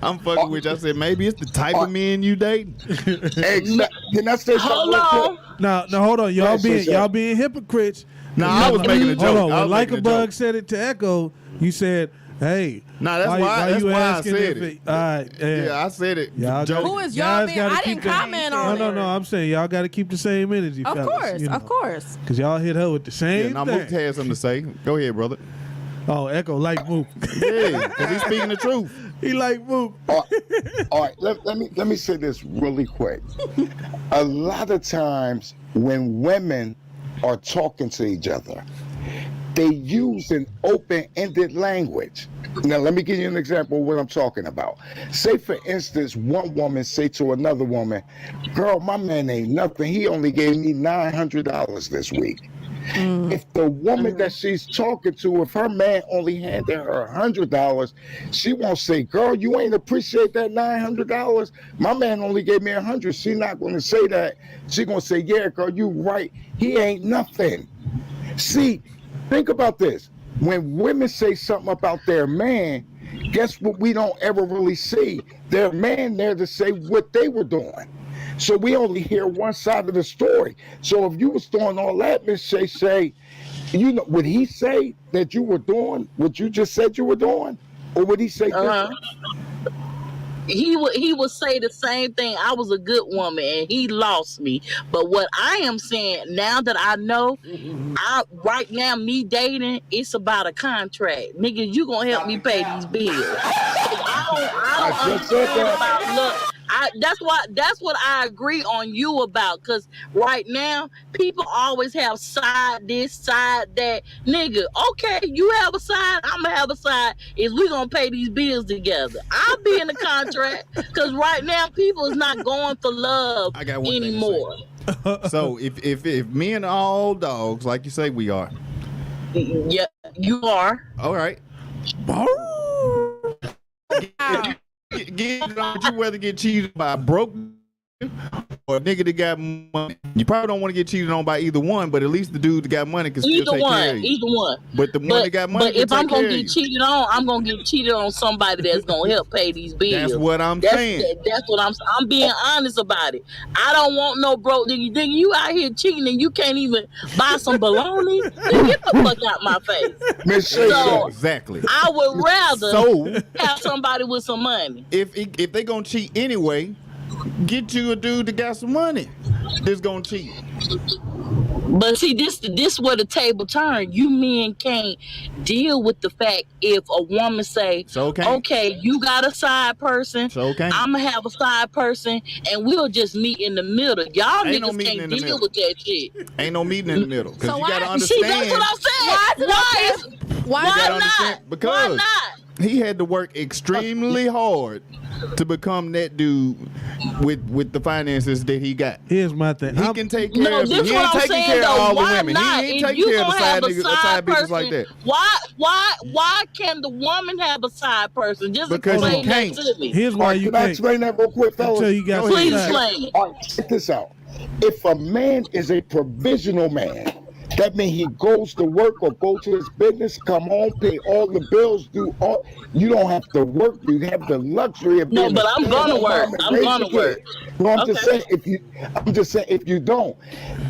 I'm fucking with you. I said maybe it's the type of men you dating. Exactly. Can I say something? Hold real quick? on. Now, hold on. Go ahead, say Y'all something. being hypocrites. No, I was making a joke. Hold on. I When was Like making a a Bug joke. said it to Echo, you said, "Hey, Nah, that's why you I asking said if it. All right, Yeah, I said it. Y'all Joke. Who is Y'all y'all being? gotta I keep didn't that- comment on it. No. I'm saying y'all got to keep the same energy, Of fellas. course, you know, of course. because y'all hit her with the Yeah, same now Mook thing. had something to say. Go ahead, brother. Oh, Echo like Mook. Yeah, because he's speaking the truth. He like Mook. All right, let me say this really quick. A lot of times when women are talking to each other, they use an open-ended language. Now, let me give you an example of what I'm talking about. Say, for instance, one woman say to another woman, "Girl, my man ain't nothing. He only gave me $900 this week." If the woman that she's talking to, if her man only handed her $100, she won't say, "Girl, you ain't appreciate that $900. My man only gave me $100." She's not going to say that. She's going to say, "Yeah, girl, you right. He ain't nothing." See, think about this. When women say something about their man, guess what we don't ever really see? Their man there to say what they were doing. So we only hear one side of the story. So if you was doing all that, Miss Shay, you know, would he say that you were doing what you just said you were doing? Or would he say different? He would say the same thing. I was a good woman and he lost me. But what I am saying now that I know, right now me dating, it's about a contract. Nigga, you gonna help me pay these bills. I don't just said understand that. about look. That's what I agree on you about. Cause right now people always have side this, side that. Nigga, okay, you have a side, I'ma have a side. If we gonna pay these bills together, I'll be in the contract. Cause right now people is not going for love I got one thing to anymore. So if men are all dogs, like you say we are, Yeah, you are. all right. Would you rather get cheated by a broke or a nigga that got money? You probably don't want to get cheated on by either one, but at least the dude that got money can still take care of you. Either one. But the one that got money But can if I'm take care gonna of get you. cheated on, I'm gonna get cheated on somebody that's gonna help pay these bills. That's what I'm saying. That's what I'm being honest about it. I don't want no broke nigga. Nigga, you out here cheating and you can't even buy some bologna. Nigga, get the fuck out my face. Miss Shay, So- Exactly. I would rather So have somebody with some money. if they gonna cheat anyway, get you a dude that got some money that's gonna cheat. But see, this where the table turn. You men can't deal with the fact if a woman say, So can't. okay, you got a side person, So can't. I'm gonna have a side person, and we'll just meet in the middle. Y'all Ain't no niggas meeting in can't the deal middle. with that shit. Ain't no meeting in the middle. Because So you why- gotta See, understand. that's what I'm saying. Why You Why gotta not? understand, because Why not? he had to work extremely hard to become that dude with the finances that he got. Here's my thing. He I'm- can take care No, of you. this He what ain't I'm taking saying care of though. all the Why women. not? He ain't If taking you care of the gonna side have a niggas, side side bitches person, like that. why can the woman have a side person? Just Because you explain that can't. to me. Here's All why right, you can I can't. explain that real quick, fellas? Until you got Go some ahead. Please side. explain it. All right, check this out. If a man is a provisional man, that means he goes to work or go to his business, come home, pay all the bills, do all. You don't have to work. You have the luxury of No, being but a I'm gonna stay-at-home work. mom and I'm raise gonna your work. kid. No, I'm just saying if you don't,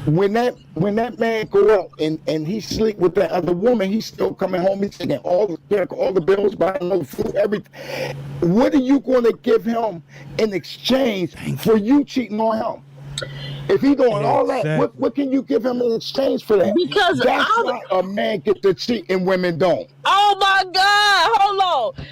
when that man go out and he sleep with that other woman, he's still coming home. He's taking all the bills, buying all the food, everything. What are you going to give him in exchange for you cheating on him? If he doing all that, Exactly. what can you give him in exchange for that? Because That's why a man get to cheat and women don't. Oh my God! Hold on.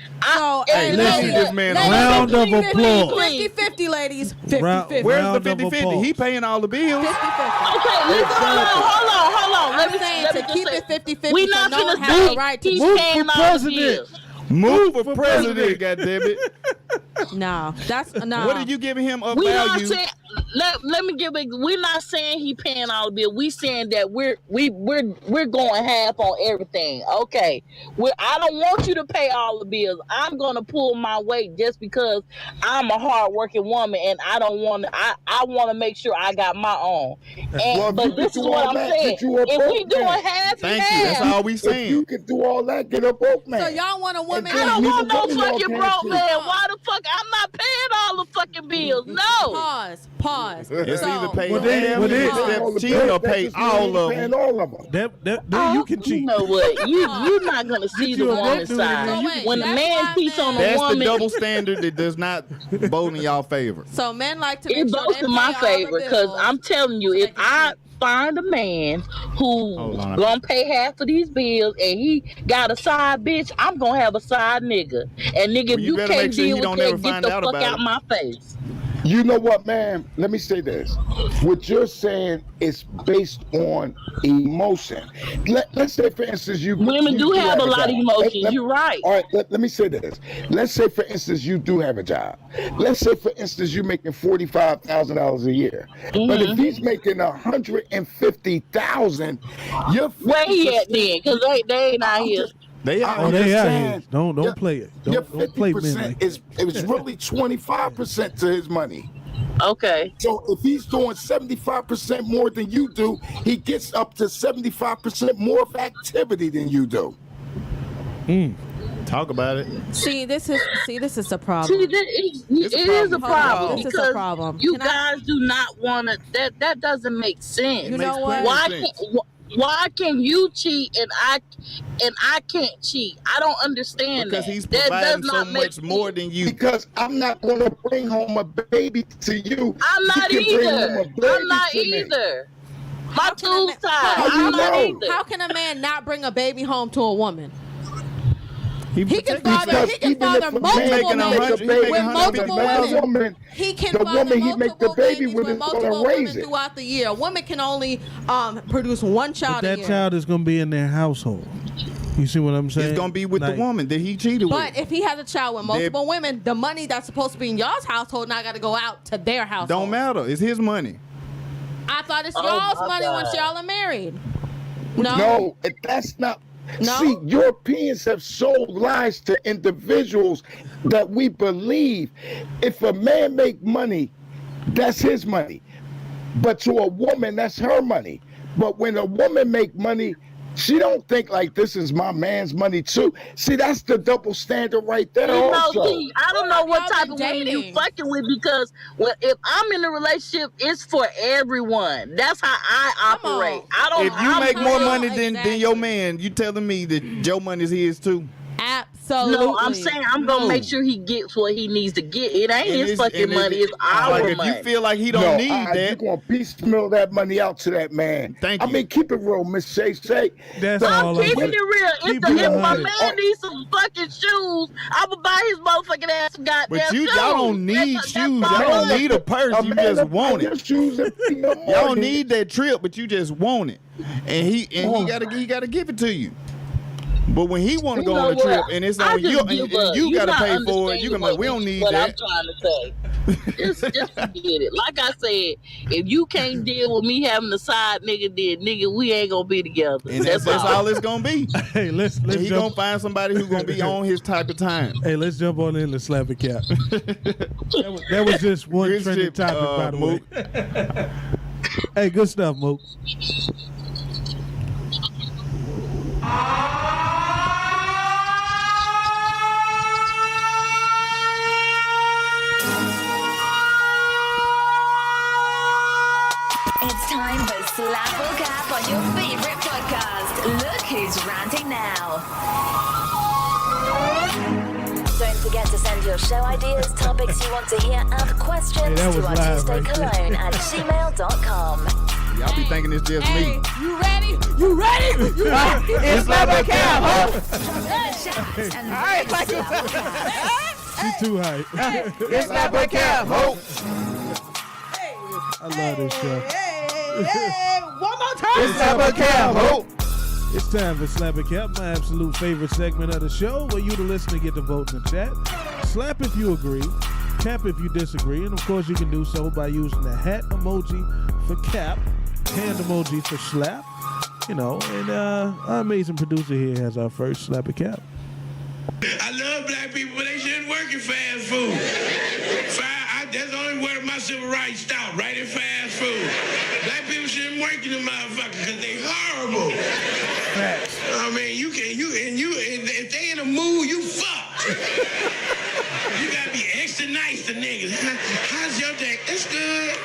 Hey, let's see this man. Round of applause. 50-50, ladies. Round- 50-50. Where's round the of 50-50? applause. He paying all the bills. 50-50. Okay, listen, hold on. I'm saying to keep it 50-50 We so not no one finna has say the right to he's Move paying for all the president. bills. Move for president, goddammit. No, that's no. What are you giving him of We not value? saying. let me give it. We're not saying he paying all the bill. We saying that we're going half on everything. Okay, I don't want you to pay all the bills. I'm gonna pull my weight just because I'm a hardworking woman and I don't want to. I want to make sure I got my own. And, but this is what I'm saying. If we doing half, thank you. That's all we saying. If you can do all that, get a broke man. So y'all want a woman? I don't want no fucking broke man. Why the fuck? I'm not paying all the fucking bills. No. Pause. It's either pay Well, then- half, well, then- except cheat, or pay all of them. Then you can cheat. You know what? You're not gonna see the you a broke woman's dude, side. then you can When a cheat. man That's cheats why on a That's woman, the double standard that does not vote in y'all favor. So men like to make it sure goes they to pay my all the favor because bills. I'm telling you, if I find a man who Hold on. gonna pay half of these bills and he got a side bitch, I'm gonna have a side nigga. And nigga, Well, if you you better can't make sure deal he with don't that, never get find the out fuck about out it. my face. You know what, man? Let me say this. What you're saying is based on emotion. Let's say, for instance, Women do have a lot of emotions. You're right. All right, let me say this. Let's say, for instance, you do have a job. Let's say, for instance, you're making $45,000 a year. But if he's making $150,000, you're Where he at then? Because they ain't out here. They are. Oh, they out saying, here. Don't play it. Your Don't play men 50% like is really 25% to his money. Okay. So if he's doing 75% more than you do, he gets up to 75% more of activity than you do. Talk about it. See, this is a problem. See, it is a problem This is a because problem. you Can I- guys do not want to. That doesn't make sense. You know what? Why can you cheat and I can't cheat? I don't understand Because that. he's That providing does so not make much more than you. Because I'm not going to bring home a baby to you. I'm not You can bring home either. a baby I'm not to me. either. My How can a tools man- tied. How you I'm not know? either. How can a man not bring a baby home to a woman? He He can protects father. Because He can even father if a man multiple making men 100 with making multiple 150,000. women. He can The father woman he make the multiple baby babies with with is gonna multiple raise women it. throughout the year. A woman can only produce one child But a that year. child is going to be in their household. You see what I'm saying? It's gonna be with Like, the woman that he cheated But with. if he has a child with multiple women, the money that's supposed to be in y'all's household now got to go out to their household. Don't matter. It's his money. I thought it's Oh, y'all's my money God. once y'all are married. No. No, that's not. No? See, Europeans have sold lies to individuals that we believe. If a man make money, that's his money. But to a woman, that's her money. But when a woman make money, she don't think like this is my man's money too. See, that's the double standard right there. You know, Also, see, I don't know what Y'all type been of woman you dating. fucking with because if I'm in a relationship, it's for everyone. That's how I Come on. operate. I don't. If you I'm make not- more money than Exactly. your man, you telling me that your money's his too? Absolutely. No, I'm saying I'm gonna make sure he gets what he needs to get. It ain't his fucking money. It's our like money. if you feel like he don't need you're that, going to piecemeal that money out to that man. Thank I you. mean, keep it real, Miss Shay. That's I'm all I'm keeping saying. it real. Keep If it my 100. man needs some fucking shoes, I'ma buy his motherfucking ass some goddamn but shoes. y'all don't need That's shoes. all Y'all I don't want. need a purse. A You man just that want buy your it. shoes and be your Y'all don't mortgage. need that trip, but you just want it, and he gotta give it to you. But when he want to You go know on the trip what? and it's I on just you, give and up. you gotta not pay for it, you understanding gonna be like, we don't need what that. I'm trying to say. Just forget it. Like I said, if you can't deal with me having a side nigga, then nigga, we ain't gonna be together. And that's all it's gonna be. Hey, let's And he jump. gonna find somebody who's gonna be on his type of time. Hey, let's jump on in the slap it cap. that was just one Good trending shit, topic, by the Mook. way. Hey, good stuff, Mook. It's time for Slap or Cap on your favorite podcast. Look who's ranting now. Don't forget to send your show ideas, topics you want to hear, and questions Hey, that to was our live Tuesday right there. Cologne at gmail.com. Y'all be thinking it's just Hey, me. you ready? You ready? You ready? It's not a cap, huh? She too hype. It's not a cap, ho. I love this show. One more time. It's not a cap, ho. It's time for Slap It Cap, my absolute favorite segment of the show, where you, the listener, get to vote in the chat. Slap if you agree, Cap if you disagree, and of course you can do so by using the hat emoji for cap, hand emoji for slap. You know, and our amazing producer here has our first slap a cap. I love black people, but they shouldn't work in fast food. That's the only where my civil rights stop, right in fast food. Black people shouldn't work in the motherfucker because they horrible. I mean, if they in a mood, you fucked. You gotta be extra nice to niggas. How's your day? It's good.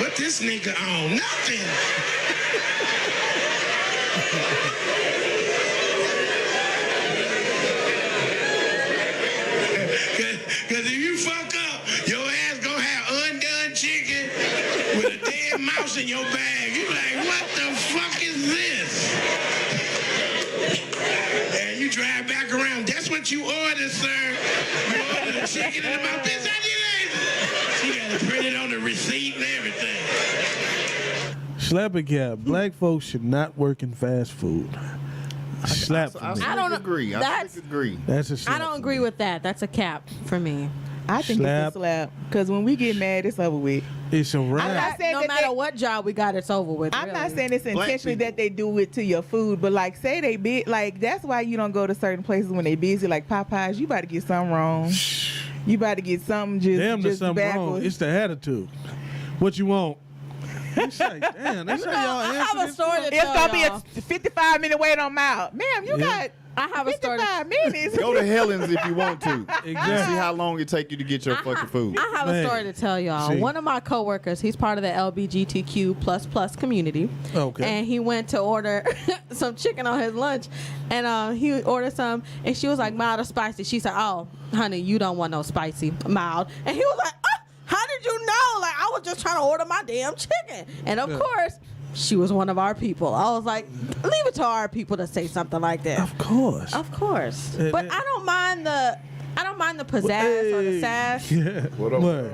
What this nigga on? Nothing. Cause if you fuck up, your ass gonna have undone chicken with a dead mouse in your bag. You like, what the fuck is this? And you drive back around. That's what you ordered, sir. You ordered a chicken in the mouth. Bitch, I did it. She got it printed on the receipt and everything. Slap a cap. Black folks should not work in fast food. Slap. I don't agree. I agree. That's a slap. I don't agree with that. That's a cap for me. I think Slap. it's a slap because when we get mad, it's over with. It's a wrap. I'm not saying No that matter what job we got, it's over with. I'm really. not saying it's Black intentionally people. that they do it to your food, but like say they be like that's why you don't go to certain places when they busy. Like Popeyes, you about to get something wrong. You about to get something Damn, there's just something backwards. wrong. It's the attitude. What you want? It's like, damn, that's how y'all I answer have a this story to It's tell gonna be y'all. a 55-minute wait on mouth. Ma'am, you got I have a story. 55 minutes. Go to Helen's if you want to. Exactly. See how long it take you to get your fucking food. I have Man. a story to tell y'all. See. One of my coworkers, he's part of the LGBTQ++ community. Okay. And he went to order some chicken on his lunch, and he ordered some, and she was like mild or spicy. She said, "Oh, honey, you don't want no spicy, mild." And he was like, "How did you know? Like I was just trying to order my damn chicken." And of course, she was one of our people. I was like, leave it to our people to say something like that. Of course. Of course. But I don't mind the pizzazz or the sass. Yeah. What up? Word.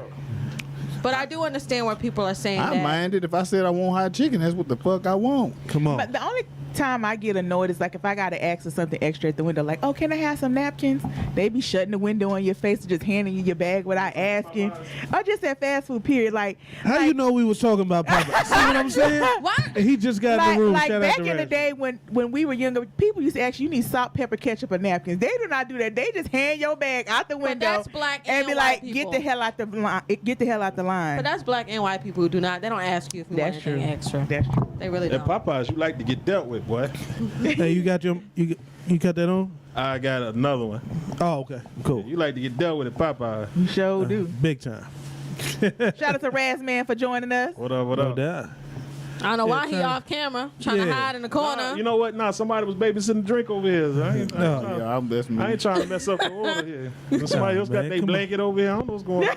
But I do understand where people are saying I that. mind it if I said I want hot chicken. That's what the fuck I want. Come on. But the only time I get annoyed is like if I gotta ask for something extra at the window, like, "Oh, can I have some napkins?" They be shutting the window on your face and just handing you your bag without asking. Or just at fast food, period. Like, How you know we was talking about Popeye? See what I'm saying? What? And he just got in the room. Like Shout back out to in the Raz. day when we were younger, people used to ask you need salt, pepper, ketchup, or napkins. They do not do that. They just hand your bag out the window that's black and be white like, people. "Get the hell out the line! Get the hell out the line." But that's black and white people who do not. They don't ask you if you That's want anything true. extra. That's true. They really At don't. Popeyes, you like to get dealt with, boy. Hey, you got you got that on? I got another one. Oh, okay. Cool. You like to get dealt with at Popeyes. You sure do. Big time. Shout out to Raz Man for joining us. What up, what No up? doubt. I don't know why he kinda- off camera trying to Yeah. hide in the corner. Nah, you know what? Nah, somebody was babysitting the drink over here. So I ain't trying- Yeah, that's me. I ain't trying to mess up the order here. Somebody else got man, their come on. blanket over here. I don't know what's going on.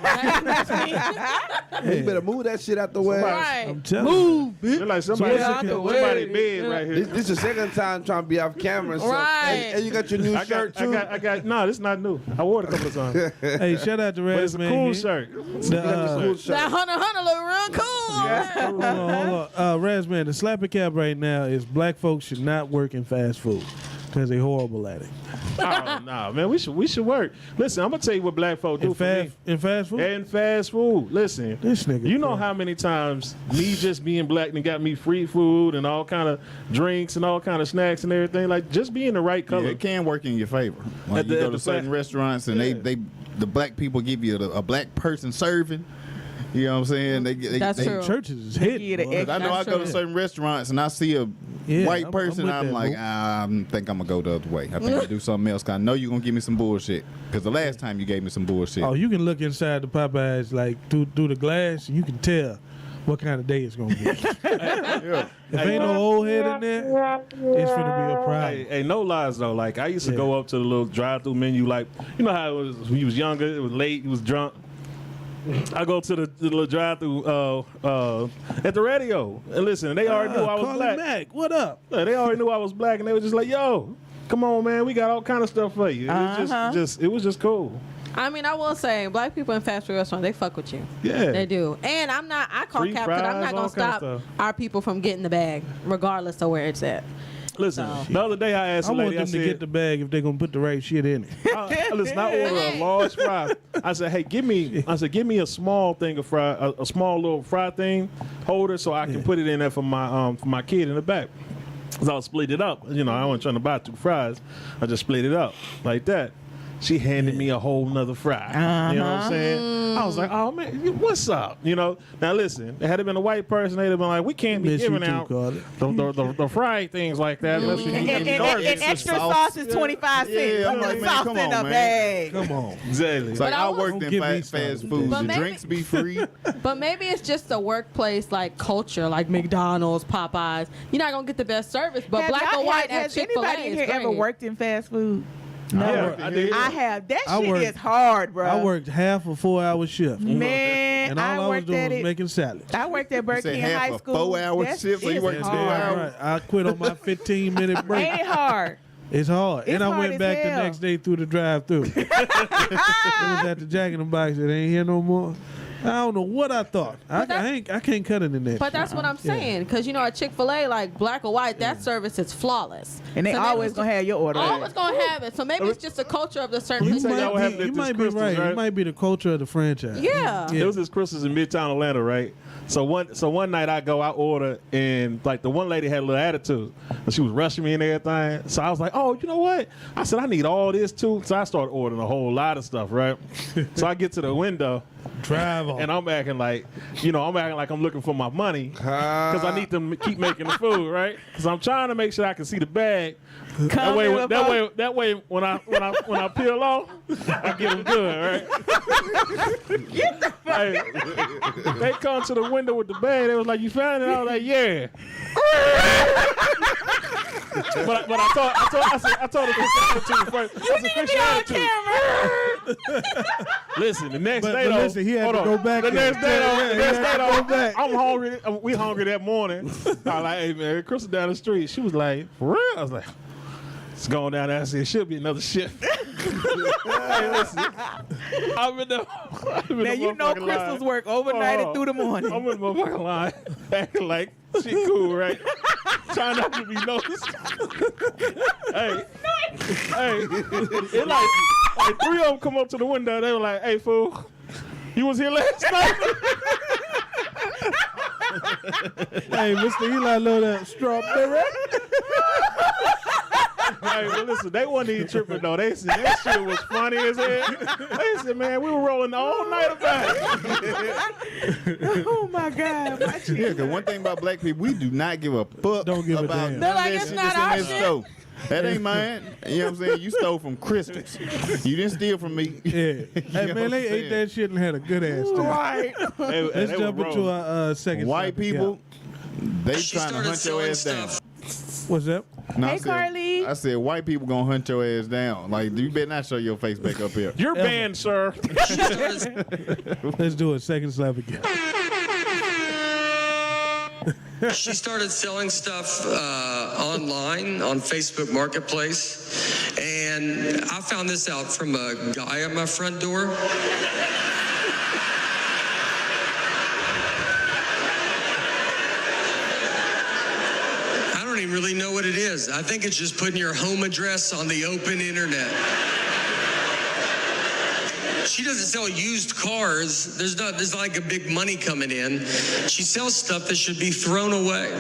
Hey, you better move that shit out the way. Right. I'm telling you. They're like somebody Get out the somebody bed right here. This is the second time trying to be off camera. So, Right. and you got your new I shirt got, too. I got. No, this is not new. I wore it a couple of times, Hey, shout out to but Raz it's a Man. cool here. shirt. The, Cool shirt. That Hunter look real cool. hold on. Raz Man, the slap a cap right now is black folks should not work in fast food because they're horrible at it. Oh, nah, man, we should work. Listen, I'm gonna tell you what black folk do In, for me. in fast food? And fast food. Listen, This nigga you know crazy. how many times me just being black and got me free food and all kind of drinks and all kind of snacks and everything. Like just being the right Yeah, color. it can work in your favor. Like At you the- go at to the certain fast- restaurants and Yeah. the black people give you a black person serving. You know what I'm saying? That's they, true. Churches is Get hit. an boy. extra- I know I go to true. certain restaurants and I see a Yeah, white I'm person. with I'm that, like, boo. I think I'm gonna go the other way. I think I'm gonna do something else. 'Cause I know you're gonna give me some bullshit. Because the last time you gave me some bullshit. Oh, you can look inside the Popeyes like through the glass and you can tell what kind of day it's gonna be. yeah. If ain't no old head in there, it's gonna be a problem. Hey, no lies though. Like I used to Yeah. go up to the little drive-through menu. Like you know how it was when you was younger. It was late. You was drunk. I go to the little drive-through at the radio and listen. They already knew I was Carly black. Mack, what up? Yeah, they already knew I was black, and they were just like, "Yo, come on, man, we got all kind of stuff for you." It was just, it was just cool. I mean, I will say, black people in fast food restaurants, they fuck with you. Yeah. They do. And I call Free cap because I'm fries, not going all to kind of stop stuff. our people from getting the bag, regardless of where it's at. Listen, So. the other day I asked I a want lady, them I to said, get the bag if they're gonna put the right shit in it. listen, I ordered a large fry. I said, hey, give me a small thing of fry, a small little fry thing holder so I can put it in there for my kid in the back. So I'll split it up. You know, I wasn't trying to buy 2 fries. I just split it up like that. She handed me a whole nother fry. You know what I'm saying? I was like, oh man, what's up? You know. Now listen, it had it been a white person, they'd have been like, we can't be Miss you giving too, out Carter. the fried things like that. Unless you And, need and extra sauce is 25 cents. Yeah, I'm like, man, sauce come in on, a man. bag. Come on. Exactly. It's like I was- worked Don't give me in fast something. food. But The maybe- drinks be free. But maybe it's just a workplace like culture, like McDonald's, Popeyes. You're not gonna get the best service, but black or white at Has Chick-fil-A anybody in is here great. ever worked in fast food? Yeah, I did. I have. That I shit worked- is hard, bro. I worked half a 4-hour shift. Man, And all I, I was worked doing at was it. making salad. I worked at Burger said King half High a School. 4-hour That shift, so you shit worked is 2 hard. hours? Right. I quit on my 15-minute break. Ain't it hard? It's hard. It's and I hard went as back the hell. next day through the drive-through. It was at the Jack in the Box. It ain't here no more. I don't know what I thought. I can't cut it in there. But that's what I'm saying, because you know at Chick-fil-A, like black or white, that service is flawless. And they So maybe always it's gonna have your order. always gonna have it. So maybe it's just a culture of the certain You place. say y'all have You this might be Crystals, right. right? It might be the culture of the franchise. Yeah. There was this Christmas in Midtown Atlanta, right? So one night I order, and like the one lady had a little attitude, and she was rushing me and everything. So I was like, oh, you know what? I said I need all this too. So I started ordering a whole lot of stuff, right? So I get to the window, Drive on. and I'm acting like I'm looking for my money because I need them to keep making the food, right? Because I'm trying to make sure I can see the bag. That way, when I peel off, I get them good, right? Hey, they come to the window with the bag. They was like, "You found it?" I was like, "Yeah." but I told her to first. That's official attitude. Listen, the next day though. listen, he had hold to on. go back The there. next day Yeah, though. he The next had day to go though. back. I'm hungry. We hungry that morning. I was like, "Hey man, Crystal down the street." She was like, "For real?" I was like, "It's going down there." I said, "It should be another shift." Hey, listen, I'm in the. Now you know Crystals work overnight and through the morning. I'm in the motherfucking line, acting like she cool, right? Trying not to be noticed. hey, it like 3 of them come up to the window. They were like, "Hey, fool, you was here last night." Hey, Mr. Eli, love that strawberry. Hey, but listen, they wasn't even tripping though. They said that shit was funny as hell. They said, man, we were rolling all night about it. Oh my God. My Yeah, because one thing about black people, we do not give a fuck Don't give a about damn. none They're of like, that it's shit not that's our in that shit. store. That ain't mine. You know what I'm saying? You stole from Crystals. You didn't steal from me. Yeah. You Hey, know man, what they I'm ate saying? that shit and had a good ass time. Right. Let's jump into our second White topic, people, they She trying to started hunt your selling ass down. stuff. Yeah. What's up? No, Hey, Carly. I said white people gonna hunt your ass down. Like, you better not show your face back up here. You're banned, sir. Let's do it. Second slap again. She started selling stuff online on Facebook Marketplace, and I found this out from a guy at my front door. I don't even really know what it is. I think it's just putting your home address on the open internet. She doesn't sell used cars. There's not like a big money coming in. She sells stuff that should be thrown away.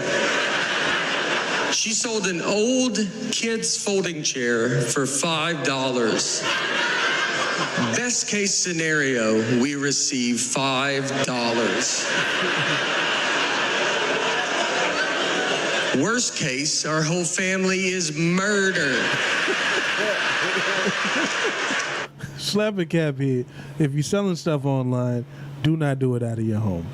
She sold an old kid's folding chair for $5. Best case scenario, we receive $5. Worst case, our whole family is murdered. Slapping cap here. If you're selling stuff online, do not do it out of your home.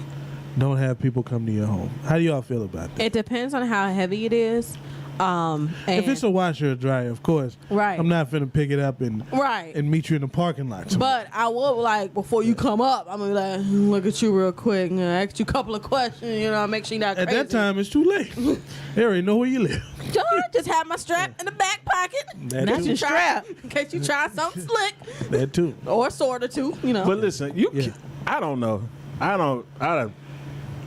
Don't have people come to your home. How do y'all feel about that? It depends on how heavy it is. If it's a washer or dryer, of course. Right. I'm not finna pick it up and Right. and meet you in the parking lot. But I will, like, before you come up, I'm gonna be like, look at you real quick, and ask you a couple of questions, you know, make sure you're not At crazy. that time, it's too late. They already know where you live. Just have my strap in the back pocket. That in too. case you try- in case you try something slick That too. or a sword or two, you know. But listen, I don't know. I don't.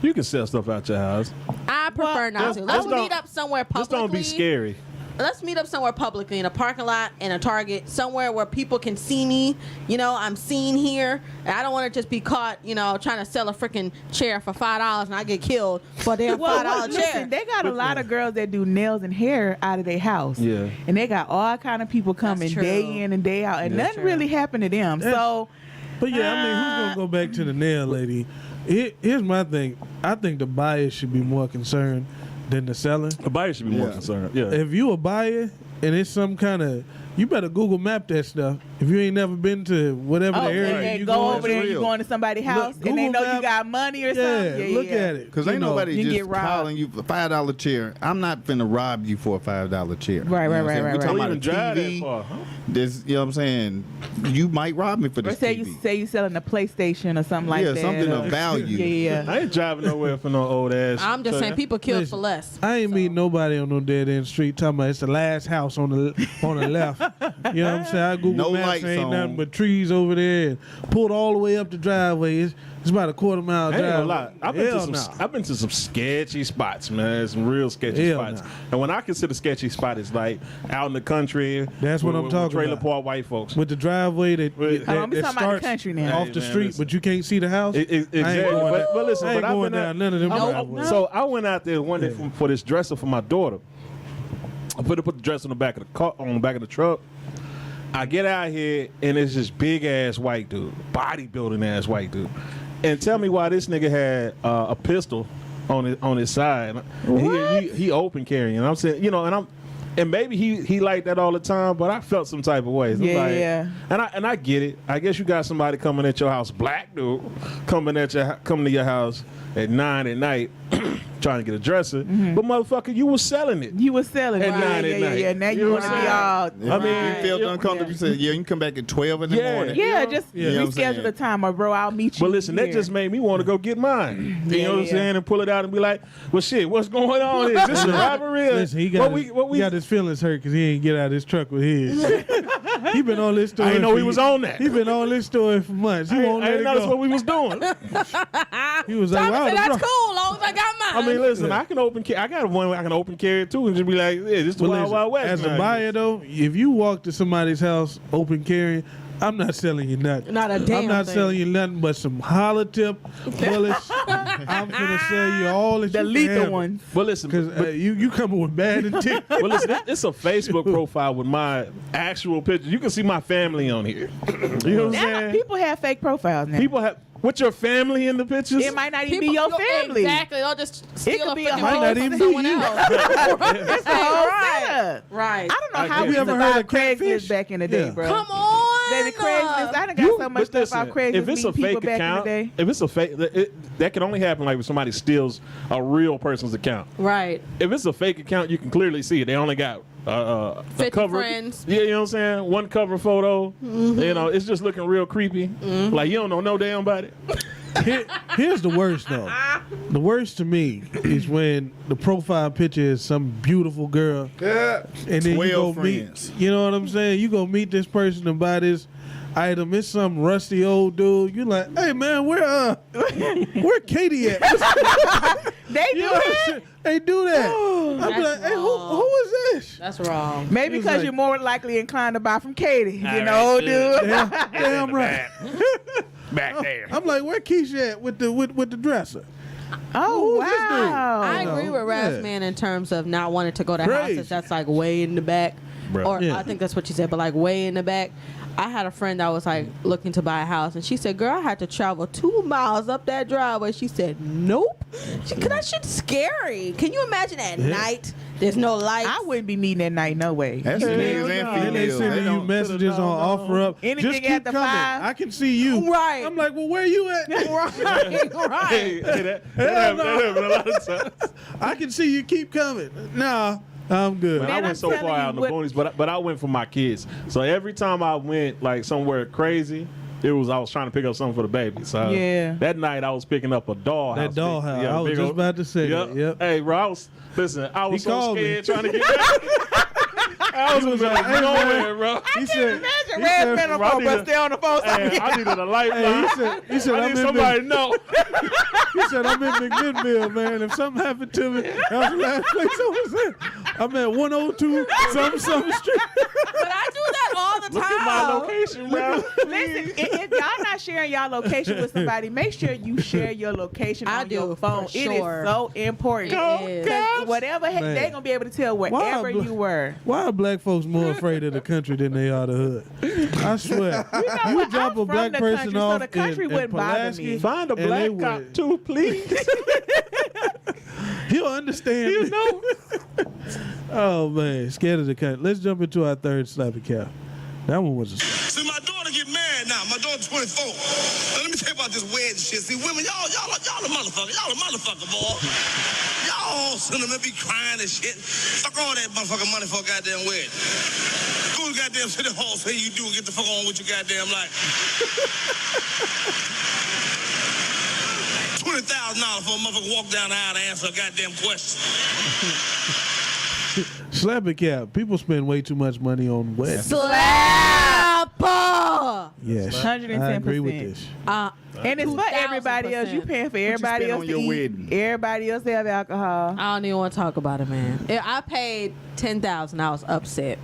You can sell stuff out your house. I prefer not to. Let's don't- meet up somewhere publicly. Just don't be scary. let's meet up somewhere publicly in a parking lot, in a Target, somewhere where people can see me. You know, I'm seen here. And I don't want to just be caught, you know, trying to sell a freaking chair for $5 and I get killed for a damn $5 chair. Listen, they got a lot of girls that do nails and hair out of their house. Yeah. And they got all kind of people coming true. day in and day out, and nothing really happened to them. So, But yeah, I mean, who's gonna go back to the nail lady? Here's my thing. I think the buyer should be more concerned than the seller. The buyer should be more concerned. Yeah. If you a buyer and it's some kind of, you better Google map that stuff. If you ain't never been to whatever the area and you go over to, there, you going to somebody's house, and they Google know you Map- got money or yeah, something. look at it. Because You ain't know, nobody you just get robbed. calling you for $5 chair. I'm not finna rob you for a $5 chair. Right, You know right, what I'm saying? right, We right, talking right. about a Even drive that TV. far, huh? This, you know what I'm saying? You might rob me for Or this say TV. you selling a PlayStation or something like Yeah, that. something of or- value. Yeah. I ain't driving nowhere for no old ass. I'm just saying people kill Listen, for less. I ain't meet nobody on no dead end street talking about it's the last house on the left. You know what I'm saying? I Google No Maps, lights ain't on. nothing but trees over there, and pulled all the way up the driveway. It's about a quarter mile I drive. ain't gonna lie. Hell I've been to some sketchy spots, man. Some real sketchy Hell spots. nah. And when I consider sketchy spot, it's like out in the country. That's what I'm with talking trailer about. park white folks. With the driveway that, Wait, that, I'm that talking about the starts country now. off Hey, the man, street, listen. but you can't see the house. Exactly. I ain't going down- But listen, I ain't but I've going been down none of them driveways. So I went out there one day for this dresser for my daughter. I put the dresser on the back of the car, on the back of the truck. I get out here and it's this big ass white dude, bodybuilding ass white dude, and tell me why this nigga had a pistol on his side. And he open carrying. And I'm saying, you know, and maybe he like that all the time, but I felt some type of ways. I'm Yeah, like, yeah. And I get it. I guess you got somebody coming at your house, black dude, coming to your house at 9 at night, trying to get a dresser. But motherfucker, you was selling it. You was selling At it. 9 at night. Yeah. Now You you know want to what be all. I mean, you felt uncomfortable. You said, yeah, you can come back at 12 in the Yeah. morning. Yeah, just You know what I'm saying? reschedule the time, or bro, I'll meet you. But listen, that here. just made me want to go get mine. You know what I'm Yeah. saying? And pull it out and be like, well, shit, what's going on? Is this a robbery? Listen, he got, he got his feelings hurt because he ain't get out of his truck with his. He been on this story. I didn't know he was on that. He been on this story for months. He won't I let didn't it know that's go. what we was doing. He was like, Thomas wow, said, the that's truck- cool, long as I got mine. I mean, listen, I can open carry. I got one I can open carry too and just be like, yeah, this is the But Wild listen, Wild West. as a now. buyer though, if you walk to somebody's house open carrying, I'm not selling you nothing. Not a damn I'm not thing. selling you nothing but some hollowtip bullets. I'm gonna sell you all that the you lethal can ones. But listen, because you coming with bad intent. well, listen, it's a Facebook profile with my actual picture. You can see my family on here. You know what I'm Now, saying? people have fake profiles now. People have with your family in the pictures. It might not even be your family. Exactly. They'll just steal could a be a freaking whole- phone Might not from even someone be you. else. It's a whole Right. setup. Right. I don't know how guess. we You ever survived heard of catfish? Craigslist back in the day, Yeah. bro. Come on. Baby, Craigslist. I done got so much But stuff off listen, Craigslist. if it's a meeting people fake back account, in the day. if it's a fake, that can only happen like when somebody steals a real person's account. Right. If it's a fake account, you can clearly see it. They only got a 50 cover. friends. Yeah, you know what I'm saying? One cover photo. You know, it's just looking real creepy. Like you don't know no damn about it. Here's the worst though. The worst to me is when the profile picture is some beautiful girl. Yeah. And then you 12 go friends. meet, you know what I'm saying? You go meet this person and buy this item. It's some rusty old dude. You like, hey man, where Katie at? They do You know what I'm that. saying? They do that. I'm That's like, hey, wrong. who is this? That's wrong. Maybe It's because like- you're more likely inclined to buy from Katie than right, old good. dude. Damn right. Back there. I'm like, where Keisha at with the dresser? Oh, Who is this dude? wow. I know, agree with yeah. Razman in terms of not wanting to go to Crazy. houses that's like way in the back. Bruh. Or Yeah. I think that's what she said, but like way in the back. I had a friend that was like looking to buy a house, and she said, "Girl, I had to travel 2 miles up that driveway." She said, "Nope, cause that shit's scary. Can you imagine at night? There's no lights. I wouldn't be needing that night, no way. That's Hell niggas no. and And they females. sending They you don't- messages on offer up. Anything Just keep after coming. 5. I can see you. Right. I'm like, well, where you at? right. Hey, that happened a lot of times. I can see you. Keep coming. Nah, I'm good. Man, I Man, went I'm so telling far you out in the what- boonies, but I went for my kids. So every time I went like somewhere crazy, I was trying to pick up something for the baby. So Yeah. that night I was picking up a dollhouse. That dollhouse. I was just about to say that. Yep. Hey, bro, I was He so called scared me. trying to get back. I was in the middle of "Hey, nowhere, man." bro. He said, Imagine he Red said- Man on bro, I phone, need but a- stay on the phone. Hey, I needed a lifeline. he said, I I'm need in somebody to know. He said, I'm in McMinnville, man. If something happened to me, that was the last place I was in. I'm at 102 some street. But I do that all the time. Look at my location, bro. Listen, if y'all not sharing y'all location with somebody, make sure you share your location I on do, your phone. for It sure. is so important. It is. 'Cause whatever Man. they gonna be able to tell Why wherever are bla- you were. Why are black folks more afraid of the country than they are the hood? I swear. You what? drop I'm a from black the person country, so off the country in wouldn't bother Pulaski, me. Find a and black they cop would. too, please. He'll understand. You know. Oh man, scared of the country. Let's jump into our third slappy cap. That one was a slap. See, my daughter get married now. My daughter's 24. Now, let me tell you about this wedding shit. See, women, y'all a motherfucker. Y'all a motherfucker, boy. Y'all sentiment be crying and shit. Fuck all that motherfucking money for a goddamn wedding. Go to goddamn city hall, say you do, and get the fuck on with your goddamn life. $20,000 for a motherfucker walk down the aisle to answer a goddamn question. Slappy cap. People spend way too much money on weddings. Slapper. Yes, 110%. I agree with this. And it's for everybody else. You paying for everybody spend else on to your eat. wedding? Everybody else to have alcohol. I don't even want to talk about it, man. I paid $10,000. I was upset.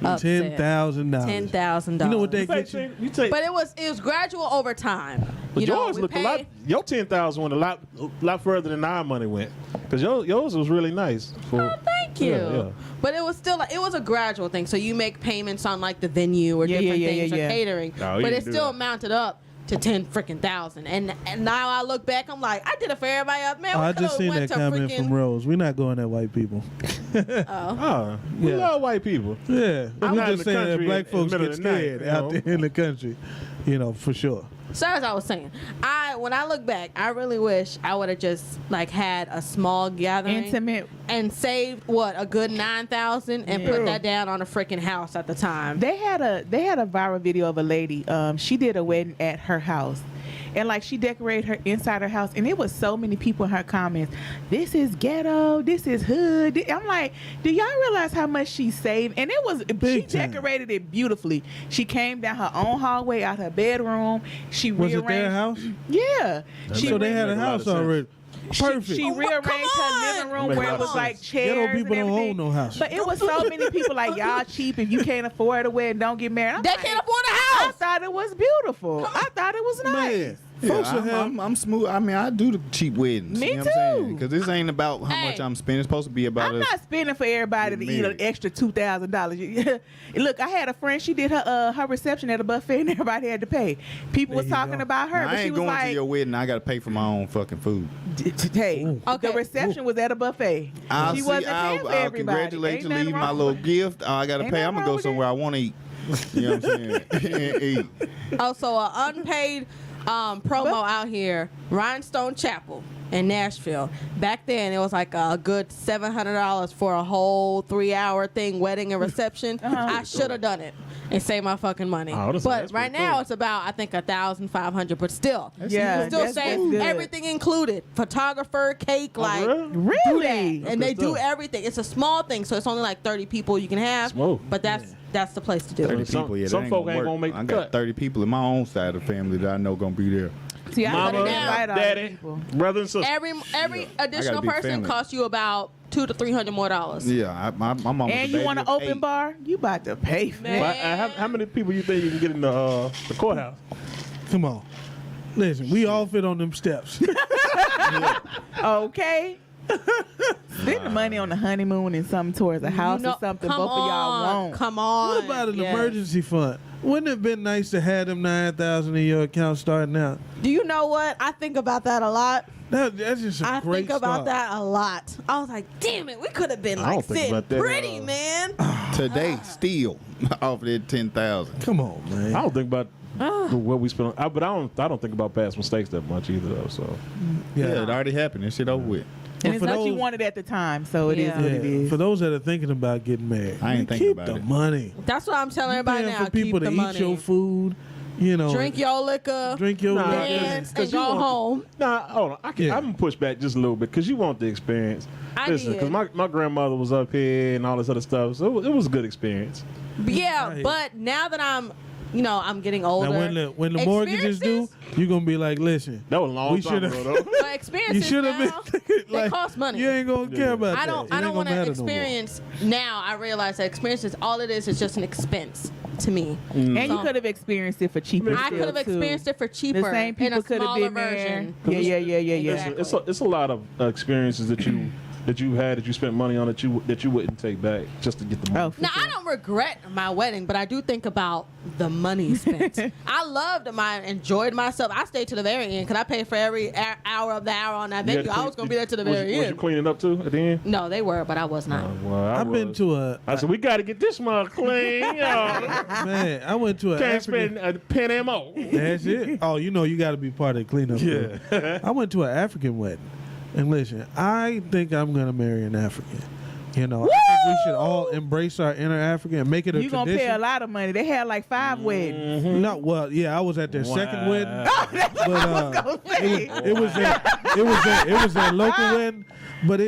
$10,000. $10,000. You know what they get you? You take, But it was gradual over time. but You know, yours we look a lot. paid- Your 10,000 went a lot further than our money went. Because yours was really nice. Thank you. Yeah. But it was still it was a gradual thing. So you make payments on like the venue or different things or catering. No, you but didn't it do still that. mounted up to 10 freaking thousand. And now I look back, I'm like, I did it for everybody else. Man, Oh, we I just could've seen went that to comment freaking, from Rose. We're not going at white people. Oh, we Yeah. love white people. Yeah, I'm we not in just the saying that country black in folks the get middle of the night, scared you out know? there in the country. For sure. So as I was saying, when I look back, I really wish I would have just like had a small gathering, Intimate. and saved a good $9,000 and put that down on a freaking house at the time. They had a viral video of a lady. She did a wedding at her house. And like she decorated her inside her house, and it was so many people in her comments. This is ghetto. This is hood. I'm like, do y'all realize how much she saved? And it was she time. decorated it beautifully. She came down her own hallway out her bedroom. She Was it rearranged. their house? Yeah. So they had a Make a lot of house sense. already. Perfect. She Oh, rearranged come her on. living room Make a where lot it of was sense. like chairs. Ghetto people and don't everything. own no house. But it was so many people like, y'all cheap if you can't afford a wedding, don't get married. I'm They like, can't afford a I house. thought it was beautiful. I thought it was nice. Man, Yeah, folks will have. I'm smooth. I mean, I do the cheap weddings. Me you know What I'm saying? too. Because this ain't about how Hey. much I'm spending. It's supposed to be about I'm us. not spending for everybody to eat an Married. extra $2,000. Look, I had a friend. She did her reception at a buffet, and everybody had to pay. People was There you talking go. about her, Now, but I she ain't was going to like, your wedding. I got to pay for my own fucking food. "Hey, Okay. the reception was at a buffet. I'll she see. wasn't paying for I'll everybody. congratulate Ain't you. nothing Leave my wrong little with it. gift. I got to Ain't pay. nothing I'm going to wrong go with somewhere I want to eat. You know what I'm saying? Eat. Also, an unpaid promo out here, Rhinestone Chapel in Nashville. Back then, it was like a good $700 for a whole 3-hour thing, wedding and reception. I should have done it and saved my fucking money. Oh, that's but right pretty now, cool. it's about, I think, $1,500. But still, Yeah, you still that's save good. everything included. Photographer, cake, like really? Really? and Good they do stuff. everything. It's a small thing, so it's only like 30 people you can have. Smooth. But that's the place to do 30 it. Some- people. Yeah, some that folk ain't work. gonna make I the got cut. 30 people in my own side of the family that I know going to be there. See, I Mama, couldn't invite all the daddy, people. brother and sister. Every additional big person family. costs you about $200 to $300 more. Yeah, my mom was And a you baby want an of open 8. bar? You about to pay for Man. that. How many people you think you can get in the courthouse? Come on. Listen, we all fit on them steps. Okay. Spend the money on the honeymoon and something towards a house or something come both of y'all on, want. Come on. What about an Yes. emergency fund? Wouldn't it have been nice to have them 9,000 in your account starting out? Do you know what? I think about that a lot. That's just a I great think about start. that a lot. I was like, damn it, we could have been I don't like think sitting about that, pretty, man. Today, still off that 10,000. Come on, man. I don't think about what we spend on, but I don't think about past mistakes that much either though. So Yeah, it already happened. That shit over with. And it's for what you those- wanted at the time, so it is Yeah. what it is. For those that are thinking about getting married, I ain't man, thinking keep about the it. money. That's what I'm telling everybody Paying now. for people Keep to the eat money. your food, Drink your liquor. drink your Nah, liquor. dance, 'cause and you go want- home. nah, hold on. I'm gonna push back just a little bit because you want the experience. I Listen, did. because my grandmother was up here and all this other stuff, so it was a good experience. Yeah, Right. but now that I'm I'm getting older. Now, when the mortgage is due, you're gonna be like, listen, That was a long we time should've- ago, though. But experiences you should have now, been they like, cost money. You ain't gonna care about I that. don't. It I ain't don't gonna want to matter no more. experience. Now I realize that experience is all it is just an expense to me. And you So, could have experienced it for cheaper. I could have experienced it for cheaper. The same in people a could have smaller been there. version. Yeah. Exactly. It's a lot of experiences that you had that you spent money on that you wouldn't take back just to get the money. Oh, for Now sure. I don't regret my wedding, but I do think about the money spent. I enjoyed myself. I stayed to the very end because I paid for every hour of the hour on that You had venue. to I was going to be there to the very Was you end. cleaning up too at the end? No, they were, but I was not. Well, I I've been was. to a I said we got to get this mug clean, y'all. man. I went to a Can't African. spend a penny more. That's it. Oh, you got to be part of the cleanup. Yeah. crew. I went to an African wedding, and listen, I think I'm gonna marry an African. I think we should all embrace our inner African and make it a You tradition. gonna pay a lot of money. They had like 5 weddings. No, well, yeah, I was at their second wedding, That's what I was gonna say. it was their local wedding. But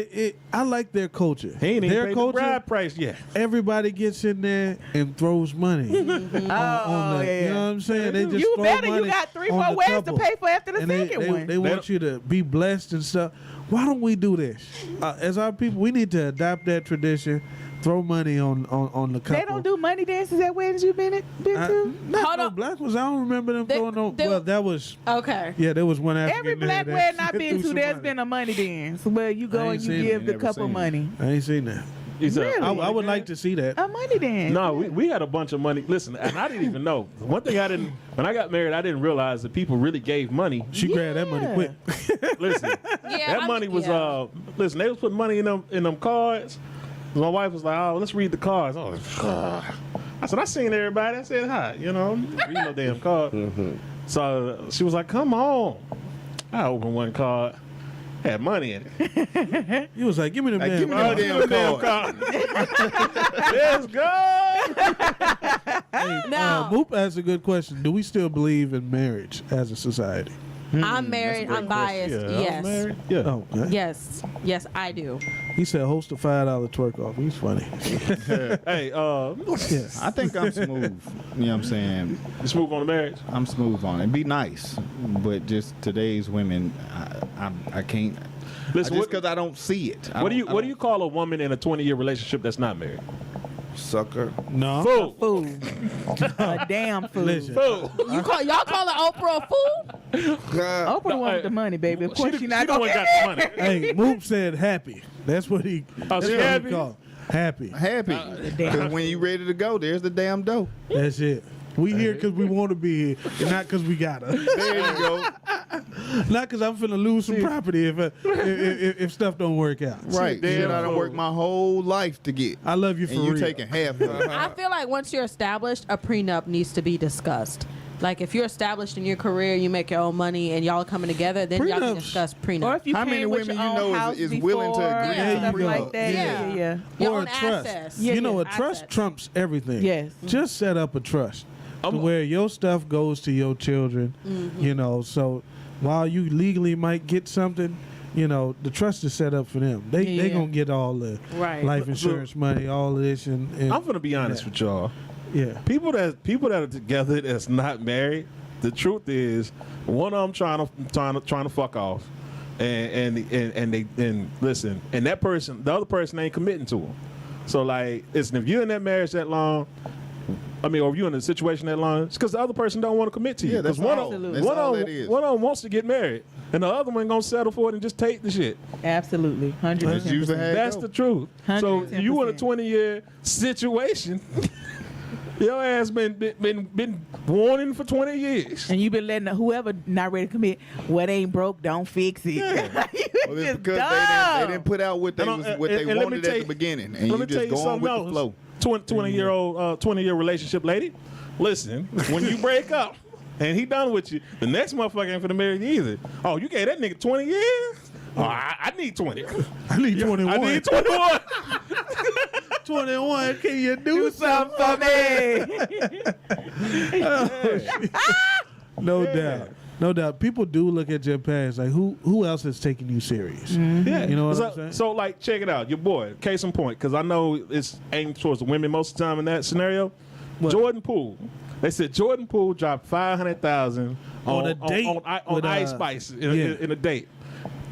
I like their culture. He ain't even Their paid the culture. bride price yet. Everybody gets in there and throws money. on the, You know what I'm saying? They just You throw better. money You got 3 on more the weddings to couple. pay for after the And second one. they want you to be blessed and stuff. Why don't we do this? As our people, we need to adopt that tradition. Throw money on the couple. They don't do money dances at weddings you've been to? Not Hold no on. black ones. I don't remember them throwing no. Well, that was. Okay. Yeah, there was one African. Every black there wedding that I've been threw to, some there's money. been a money dance where you go I and ain't you seen give it. the Never couple seen it. money. I ain't seen that. Really? I would like to see that. A money dance. No, we had a bunch of money. Listen, and I didn't even know. One thing when I got married, I didn't realize that people really gave money. She grabbed that money quick. Listen, Yeah, that money was listen, they was putting money in them cards. My wife was like, "Oh, let's read the cards." I was like, "Ugh." I said, "I seen everybody." I said, "Hi," read no damn card. So she was like, "Come on." I opened one card, had money in it. He was like, "Give me them Like, damn give me cards." them damn card. Let's go. Now, Moop asked a good question. Do we still believe in marriage as a society? I'm married. I'm biased. Yeah, Yes. I'm married. Yeah. Oh, okay. Yes, I do. He said, "Host a $5 twerk off." He's funny. Hey, Yes. I think I'm smooth. You know what I'm saying? you smooth on the marriage? I'm smooth on it. Be nice, but just today's women, I can't. Listen, Just because I don't see it. what do you call a woman in a 20-year relationship that's not married? Sucker. No. Fool. Fool. A damn fool. Listen. Fool. Y'all calling Oprah a fool? Oprah the one with the money, baby. Of course she not She the gonna one got the money. Hey, Moop said happy. That's what he. That's she what happy? he called. Happy. Happy. Because when you ready to go, there's the damn dough. That's it. We here because we want to be here, and not because we gotta. There you go. Not because I'm finna lose some property if stuff don't work out. Right. Then I done worked my whole life to get. I love you for And you real. taking half of it. I feel like once you're established, a prenup needs to be discussed. Like if you're established in your career, you make your own money, and y'all are coming together, then y'all can Prenups. discuss prenup. Or if you How came many with women your you own know house is willing to before agree and to stuff prenup? like that. Yeah. Yeah. Your Or own a trust. assets. Yeah, You know, a yeah, trust assets. trumps everything. Yes. Just set up a trust to where your stuff goes to your children. So while you legally might get something, the trust is set up for them. They Yeah. gonna get all the Right. life insurance money, all of this, and I'm gonna be honest with y'all. yeah. People that are together that's not married. The truth is, one of them trying to fuck off, and listen, and that person, the other person ain't committing to them. So like, listen, if you're in that marriage that long, or if you're in a situation that long, it's because the other person don't want to commit to you. Yeah, that's 'Cause all. That's one all of that them, is. one of them wants to get married, and the other one gonna settle for it and just take the shit. Absolutely. 100%. That's usually how it That's go. the truth. So 110%. you in a 20-year situation. Your ass been warning for 20 years. And you've been letting whoever not ready to commit, what ain't broke, don't fix it. Yeah. You Well, it's just because dumb. they didn't put out what they And, what they and let me wanted tell at you- the beginning, and let you me tell just going with something the flow. 20-year relationship lady. Listen, when you break up and he done with you, the next motherfucker ain't finna marry you either. Oh, you gave that nigga 20 years? Oh, I need 20. I need 21. I need 21. 21. Can you do Something for me. No doubt. No doubt. People do look at your past like who else is taking you serious? Yeah. You know what so, I'm saying? So, like, check it out. Your boy, case in point, because I know it's aimed towards the women most of the time in that scenario. What? Jordan Poole. They said Jordan Poole dropped $500,000 On a date on with, Ice Spice in a date.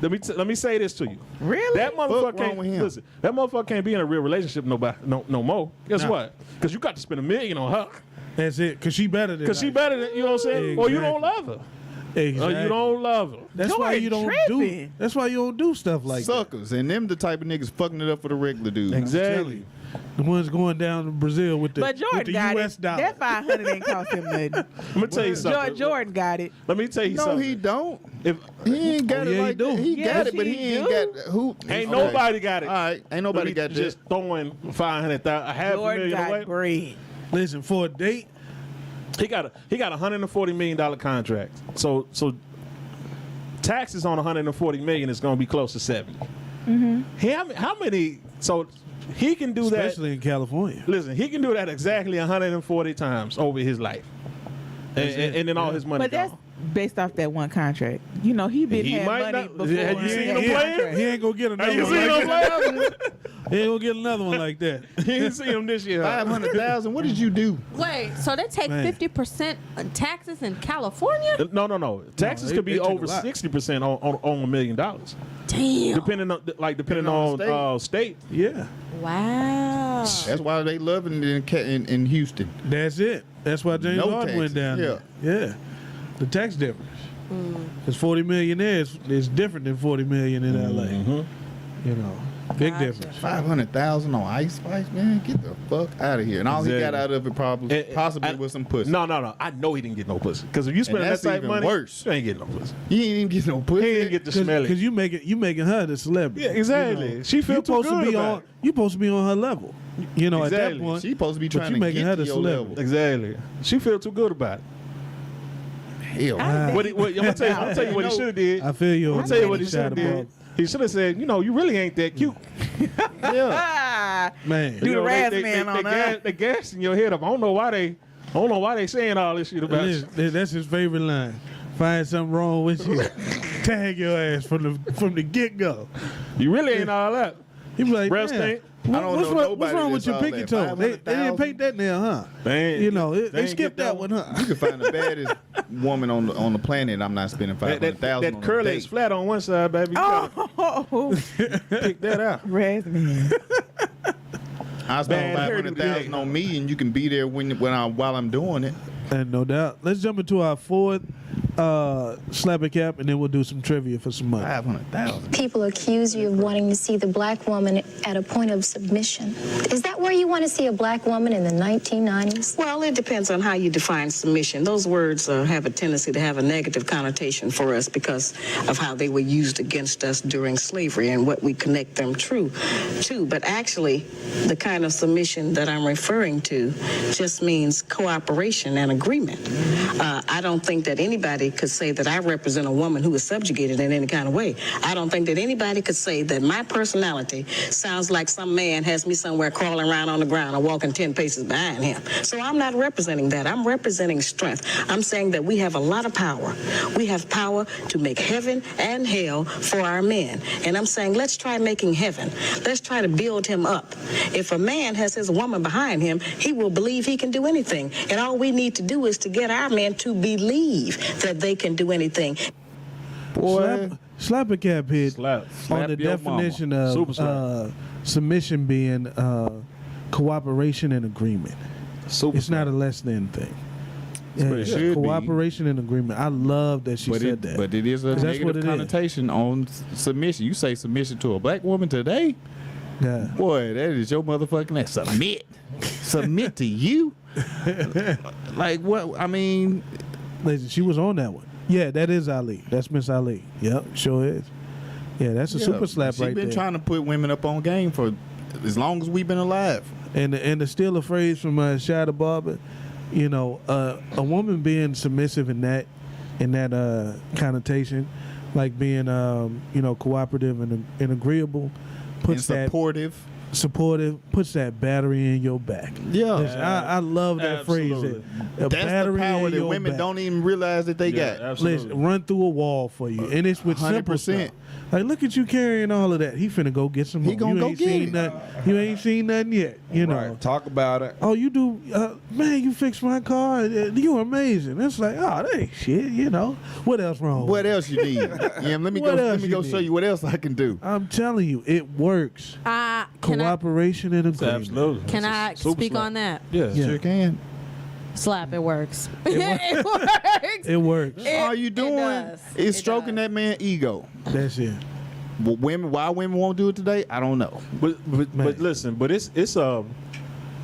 Let me say this to you. Really? That Fuck motherfucker wrong can't with him? listen. That motherfucker can't be in a real relationship no more. Guess what? Because you got to spend $1 million on her. That's it. Because she better than Because she Ice. better than, you know what I'm saying? Or you don't love her. Exactly. Or you don't love her. That's why you don't do. tripping. That's why you don't do stuff like that. Suckers, and them the type of niggas fucking it up for the regular dudes. Exactly. The ones going down to Brazil with the, But Jordan with the got US it. dollar. That 500 ain't cost him nothing. Let me tell you something. Jordan got it. Let me tell you No, something. he don't. If He ain't got Oh, it yeah, he like do. that. He Yes, got it, but he he ain't do. got who. Ain't Okay. nobody got it. All right, ain't nobody got just that. throwing 500,000, a half a Jordan million got away. bread. Listen, for a date, He got a $140 million contract. So taxes on $140 million is going to be close to 70. How many? So he can do that. especially in California. Listen, he can do that exactly 140 times over his life, and then all his money But that's gone. based off that one contract. You know, he been He had might money not- before. Have you seen him that play? contract. He ain't gonna get another Have you one seen like him that. play? He ain't gonna get another one like that. You ain't seen him this year. 500,000. What did you do? Wait, so they take Man. 50% on taxes in California? No. Taxes they- could be they take over a lot. 60% on $1 million, Damn. depending on the on state. Yeah, Wow. That's why they loving it in Houston. that's it. That's why James No Harden went taxes, down there. Yeah, the tax difference. Because 40 million there is different than 40 million in LA. You know, big difference. 500,000 on Ice Spice, man. Get the fuck out of here. And all he got Exactly. out of it possibly was some pussy. No. I know he didn't get no pussy. Because if you spend that that's type of even money, worse. you ain't getting no pussy. He ain't even get no pussy. He didn't get to smell Because it. you making her the celebrity. Yeah, exactly. You know, She feel you too supposed good to be about on. it. You supposed to be on her level. You know, at Exactly. that point, She supposed to be but trying you to making get her to the your celebrity. level. Exactly. She feel too good about it. Hell. Wow. I'm gonna tell you what he should have did. I feel you. I'm on gonna tell you that, what he should have Shada did. Ball. He should have said, you really ain't that cute. Yeah. Ah, Man, Do the Razz Man on her. They gassing your head up. I don't know why they saying all this shit about you. that's his favorite line. Find something wrong with you, tag your ass from the get go. You really ain't all that. He be like, Breast "Man, paint? I don't what's know wrong, nobody what's wrong with that's your all pinky that. toe? They didn't 500,000? paint that nail, huh? They ain't- You know, they they ain't skipped get that that one, You huh? can find the baddest woman on the planet. I'm not spending That 500,000 on a curly date. is flat on one side, baby. You gotta oh, pick that out. Razz Man. I spend Bad hairdo 500,000 today. on me, and you can be there while I'm doing it. And no doubt. Let's jump into our fourth slap a cap, and then we'll do some trivia for some money. 500,000. People accuse you of wanting to see the black woman at a point of submission. Is that where you want to see a black woman in the 1990s? Well, it depends on how you define submission. Those words have a tendency to have a negative connotation for us because of how they were used against us during slavery and what we connect them to. But actually, the kind of submission that I'm referring to just means cooperation and agreement. I don't think that anybody could say that I represent a woman who is subjugated in any kind of way. I don't think that anybody could say that my personality sounds like some man has me somewhere crawling around on the ground or walking 10 paces behind him. So I'm not representing that. I'm representing strength. I'm saying that we have a lot of power. We have power to make heaven and hell for our men. And I'm saying, let's try making heaven. Let's try to build him up. If a man has his woman behind him, he will believe he can do anything. And all we need to do is to get our men to believe that they can do anything. Slap a cap hit Slap on the your definition mama. Super slap. of submission being cooperation and agreement. Super It's not a less than thing. Yeah, But it should be. cooperation and agreement. I love that she said that. But it is a 'Cause that's what negative it is. connotation on submission. You say submission to a black woman today, Yeah. boy, that is your motherfucking ass. Submit. Submit to you? Like what? I mean, Listen, she was on that one. Yeah, that is Ali. That's Miss Ali. Yep, sure is. Yeah, that's a yeah, super slap she right been there. trying to put women up on game for as long as we've been alive. And to steal a phrase from Shada Barber, you know, a woman being submissive in that connotation, like being cooperative and agreeable, puts And that supportive. supportive, puts that battery in your back. Yeah. Listen, I love that phrase. Absolutely. A That's battery the power in that your women back. don't even realize that they Yeah, got. absolutely. Listen, run through a wall for you, and it's with simple 100%. stuff. Like, look at you carrying all of that. He finna go get some more. He gonna you go ain't get seen it. nothing. You ain't seen nothing yet. You know. Right. Talk about it. Oh, you do, man. You fixed my car. You amazing. It's like, oh, that ain't shit. You know. What else wrong? What else you need? Yeah, let me What go. else Let me you go show need? you what else I can do. I'm telling you, it works. Can Cooperation and agreement. Absolutely. Can I Super speak slap. on that? Yeah. Yeah. Sure can. Slap, it works. It works. It works. All you doing does. is It stroking does. that man's ego. That's it. But why women won't do it today? I don't know. But listen, but it's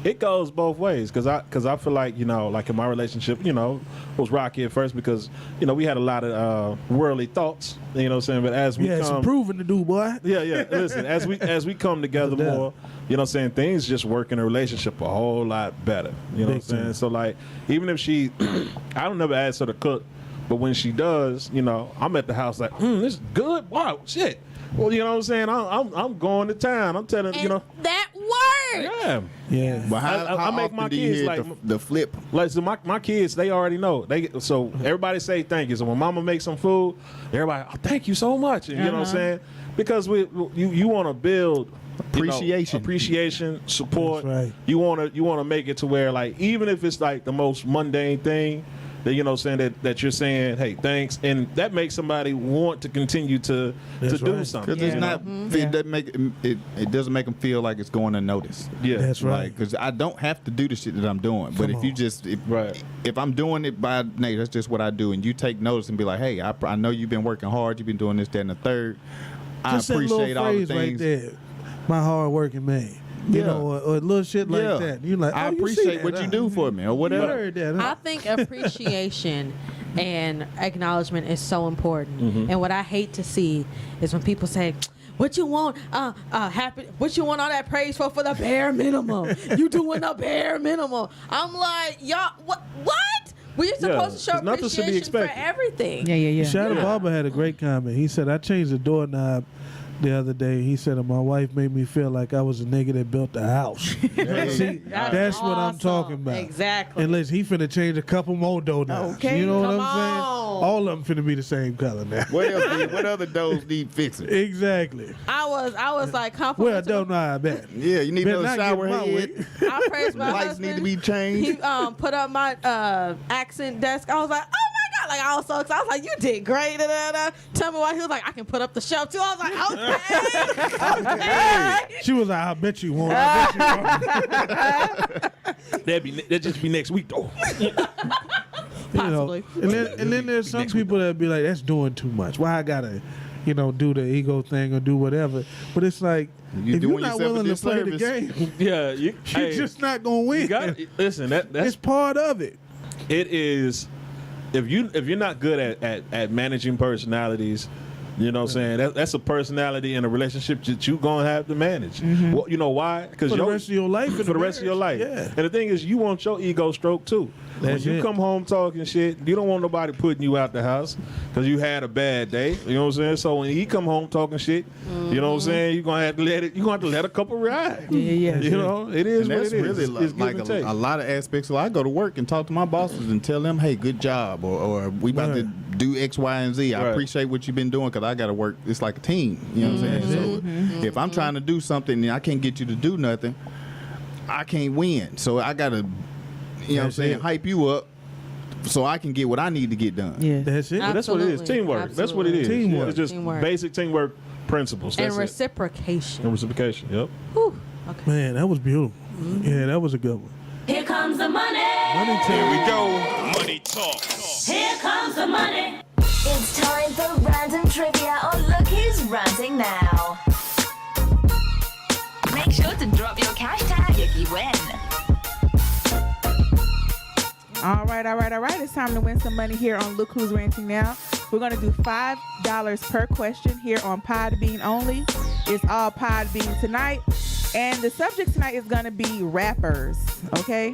it goes both ways because I feel like, you know, like in my relationship, you know, it was rocky at first because, you know, we had a lot of worldly thoughts, you know what I'm saying? But as we You had some come, proving to do, boy. yeah, listen, as we come together No doubt. more, you know what I'm saying, things just work in a relationship a whole lot better. You know Big what I'm saying? time. So like even if she I don't never ask her to cook, but when she does, you know, I'm at the house like, this is good. Wow, shit. Well, you know what I'm saying? I'm going to town. I'm telling you know. That works. Yeah. Yeah. But how I make often my do you kids hear like the flip? Like so my kids, they already know. So everybody say thank you. So when mama makes some food, everybody, oh, thank you so much. And you know what I'm saying? Because you want to build appreciation, support. That's right. You want to make it to where like even if it's like the most mundane thing, that you know what I'm saying that you're saying, hey, thanks, and that makes somebody want to continue to That's do right. something. Because it's you know? not. It doesn't make it doesn't make them feel like it's going unnoticed. Yeah. That's right. Because I don't have to do the shit that I'm doing. But Come if you on. just Right. if I'm doing it by nature, that's just what I do. And you take notice and be like, hey, I know you've been working hard. You've been doing this, that, and the third. Just I that appreciate little all the phrase right things. there. My hard working man. You Yeah. know, or little shit like Yeah. that. You like, I oh, you see appreciate that, what huh? you do for me or You whatever. heard that, huh? I think appreciation and acknowledgement is so important. And what I hate to see is when people say, "What you want? Happy? What you want all that praise for the bare minimum? You doing the bare minimum?" I'm like, y'all, what? We're supposed to show 'cause nothing should be appreciation for expected. everything. Yeah. Shadow Barber had a great comment. He said, I changed the doorknob the other day. He said, my wife made me feel like I was a nigga that built the house. See, that's what I'm awesome. talking about. Exactly. And listen, he finna change a couple more doorknobs. Okay. You know what Come I'm saying? on. All of them finna be the same color now. What other doors need fixing? Exactly. I was like Where a complimenting. doorknob at? Yeah, you need Better another not shower get my head. way. I praised my Lights husband. need to be changed. He put up my accent desk. I was like, oh my god! Like I was so excited. I was like, you did great. Da, da, da. Tell me why. He was like, I can put up the shelf too. I was like, okay, okay. She was like, I bet you won't. I bet you won't. That'd just be next week though. You know, Possibly. and then there's some people that be like, that's doing too much. Why I gotta, do the ego thing or do whatever? But it's like, You if you're doing not yourself a willing to play the disservice. game, Yeah, you're you're just not gonna win. You got listen. That's It's part of it. it is. If you're not good at managing personalities, you know what I'm saying? That's a personality in a relationship that you gonna have to manage. Well, you know why? Because For the rest of your life. for the rest of your life. Yeah. And the thing is, you want your ego stroked too. That's when you it. come home talking shit, you don't want nobody putting you out the house because you had a bad day. You know what I'm saying? So when he come home talking shit, you know what I'm saying? You're gonna have to let it. You are gonna have to let a couple ride. Yeah. You know, it is And what that's it is. really It's give like and take. a lot of aspects. So I go to work and talk to my bosses and tell them, hey, good job, or we about to do X, Y, and Z. I Right. appreciate what you've been doing because I got to work. It's like a team. You know what I'm saying? So if I'm trying to do something and I can't get you to do nothing, I can't win. So I got to, what I'm saying, hype you up so I can get what I need to get done. Yeah. That's it. But that's what it is. Absolutely. Teamwork. That's what it is. Teamwork. It's just Teamwork. basic teamwork principles. And That's it. reciprocation. And reciprocation. Yep. Whew. Okay. Man, that was beautiful. Yeah, that was a good one. Here comes the money. Money Here we time. go. Money talk. Here comes the money. It's time for random trivia on Look Who's Ranting Now. Make sure to drop your cash tag if you win. All right. It's time to win some money here on Look Who's Ranting Now. We're going to do $5 per question here on Podbean only. It's all Podbean tonight. And the subject tonight is going to be rappers, okay?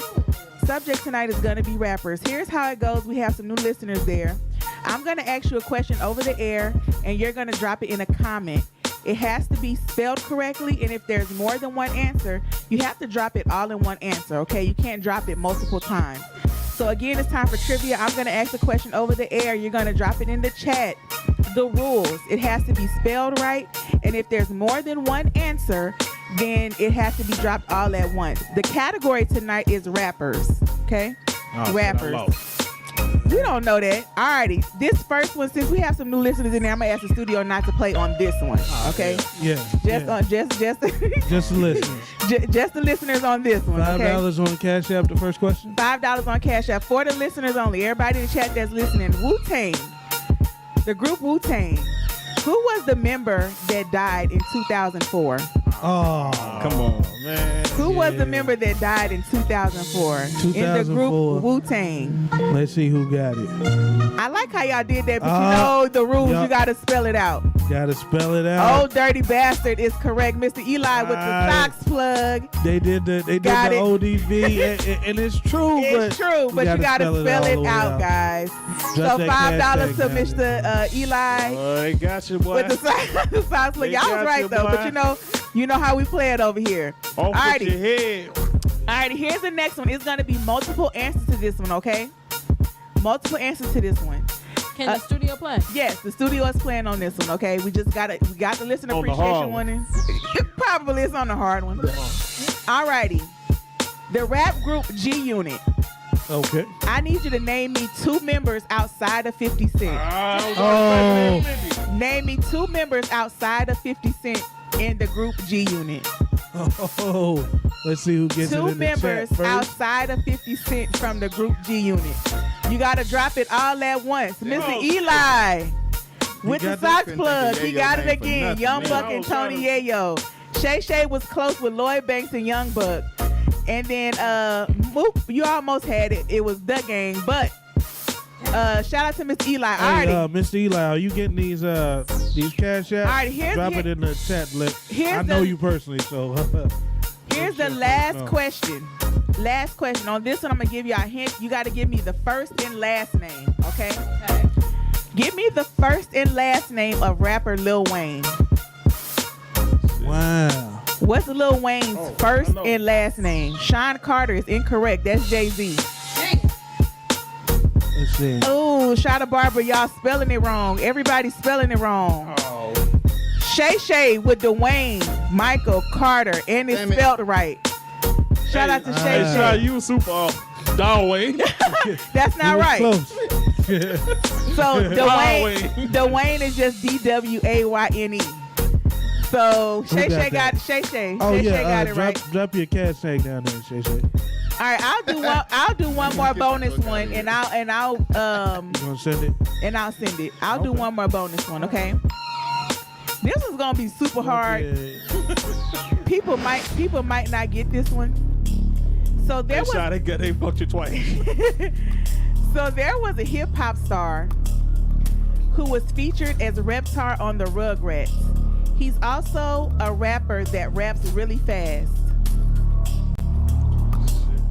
Subject tonight is going to be rappers. Here's how it goes. We have some new listeners there. I'm going to ask you a question over the air, and you're going to drop it in a comment. It has to be spelled correctly, and if there's more than one answer, you have to drop it all in one answer, okay? You can't drop it multiple times. So again, it's time for trivia. I'm going to ask the question over the air. You're going to drop it in the chat. The rules, it has to be spelled right, and if there's more than one answer, then it has to be dropped all at once. The category tonight is rappers, okay? Rappers. We don't know that. Alrighty, this first one, since we have some new listeners in there, I'm gonna ask the studio not to play on this one, okay? Yeah. Just on just Just the listeners. just the listeners on this one, okay? $5 on Cash App. The first question. $5 on Cash App for the listeners only. Everybody in the chat that's listening. Wu-Tang, the group Wu-Tang. Who was the member that died in 2004? Oh, come on, man. Who was the member that died in 2004? In the group 2004. Wu-Tang. Let's see who got it. I like how y'all did that, but you know the rules. Yup. You got to spell it out. Gotta spell it out. Oh, dirty bastard is correct. Mr. Eli with the socks plug. They did the Got it. ODV, and it's true. It's true, but you got to spell it all the way out, guys. Drop So that $5 to hashtag, guys. Mr. Eli They got you, boy. with the socks plug. They Y'all got was right you, though, boy. but you know how we play it over here. Off with Alrighty. your head. Alrighty, here's the next one. It's gonna be multiple answers to this one, okay? Multiple answers to this one. Can the studio play? Yes, the studio is playing on this one, okay? We got the listener On the appreciation hard one. And probably it's on the hard one. Alrighty. The rap group G Unit. Okay. I need you to name me 2 members outside of 50 Cent. Oh. Name me 2 members outside of 50 Cent in the group G Unit. Oh. Let's see who gets it 2 in the members chat first. outside of 50 Cent from the group G Unit. You got to drop it all at once. Mr. Eli with the got that. socks Couldn't plug. think of He Yayo got it name for again. nothing, Young man. Buck and Tony Yayo. Shay Shay was close with Lloyd Banks and Young Buck. And then Mook, you almost had it. It was the gang, but shout out to Mr. Eli. Hey, Alrighty. Mr. Eli, are you getting these Cash Apps? Alright, here's Drop here- it in the chat. here's I know the- you personally, so. Here's the last question. Last question. On this one, I'm going to give you a hint. You got to give me the first and last name, okay? Give me the first and last name of rapper Lil Wayne. Wow. What's Lil Wayne's first I know. and last name? Sean Carter is incorrect. That's Jay-Z. Let's see. Oh, Shada Barber, y'all spelling it wrong. Everybody's spelling it wrong. Oh. Shay Shay with Dwayne, Michael Carter, and it's Damn it. spelled right. Shout out to Shay Hey, Sean, Shay. you was super dog way. That's not You was right. Close. So Dwayne. Dwayne is just DWAYNE. So Shay got Shay got Shay Shay. Oh Shay yeah, Shay got it right. drop your cash tag down there, Shay Shay. All right, I'll do one more bonus one, and I'll You gonna send it? send it. I'll do one more bonus one, okay? This one's gonna be super hard. Okay. People might not get this one. So there They shot was they fucked you twice. so there was a hip hop star who was featured as Reptar on the Rugrats. He's also a rapper that raps really fast.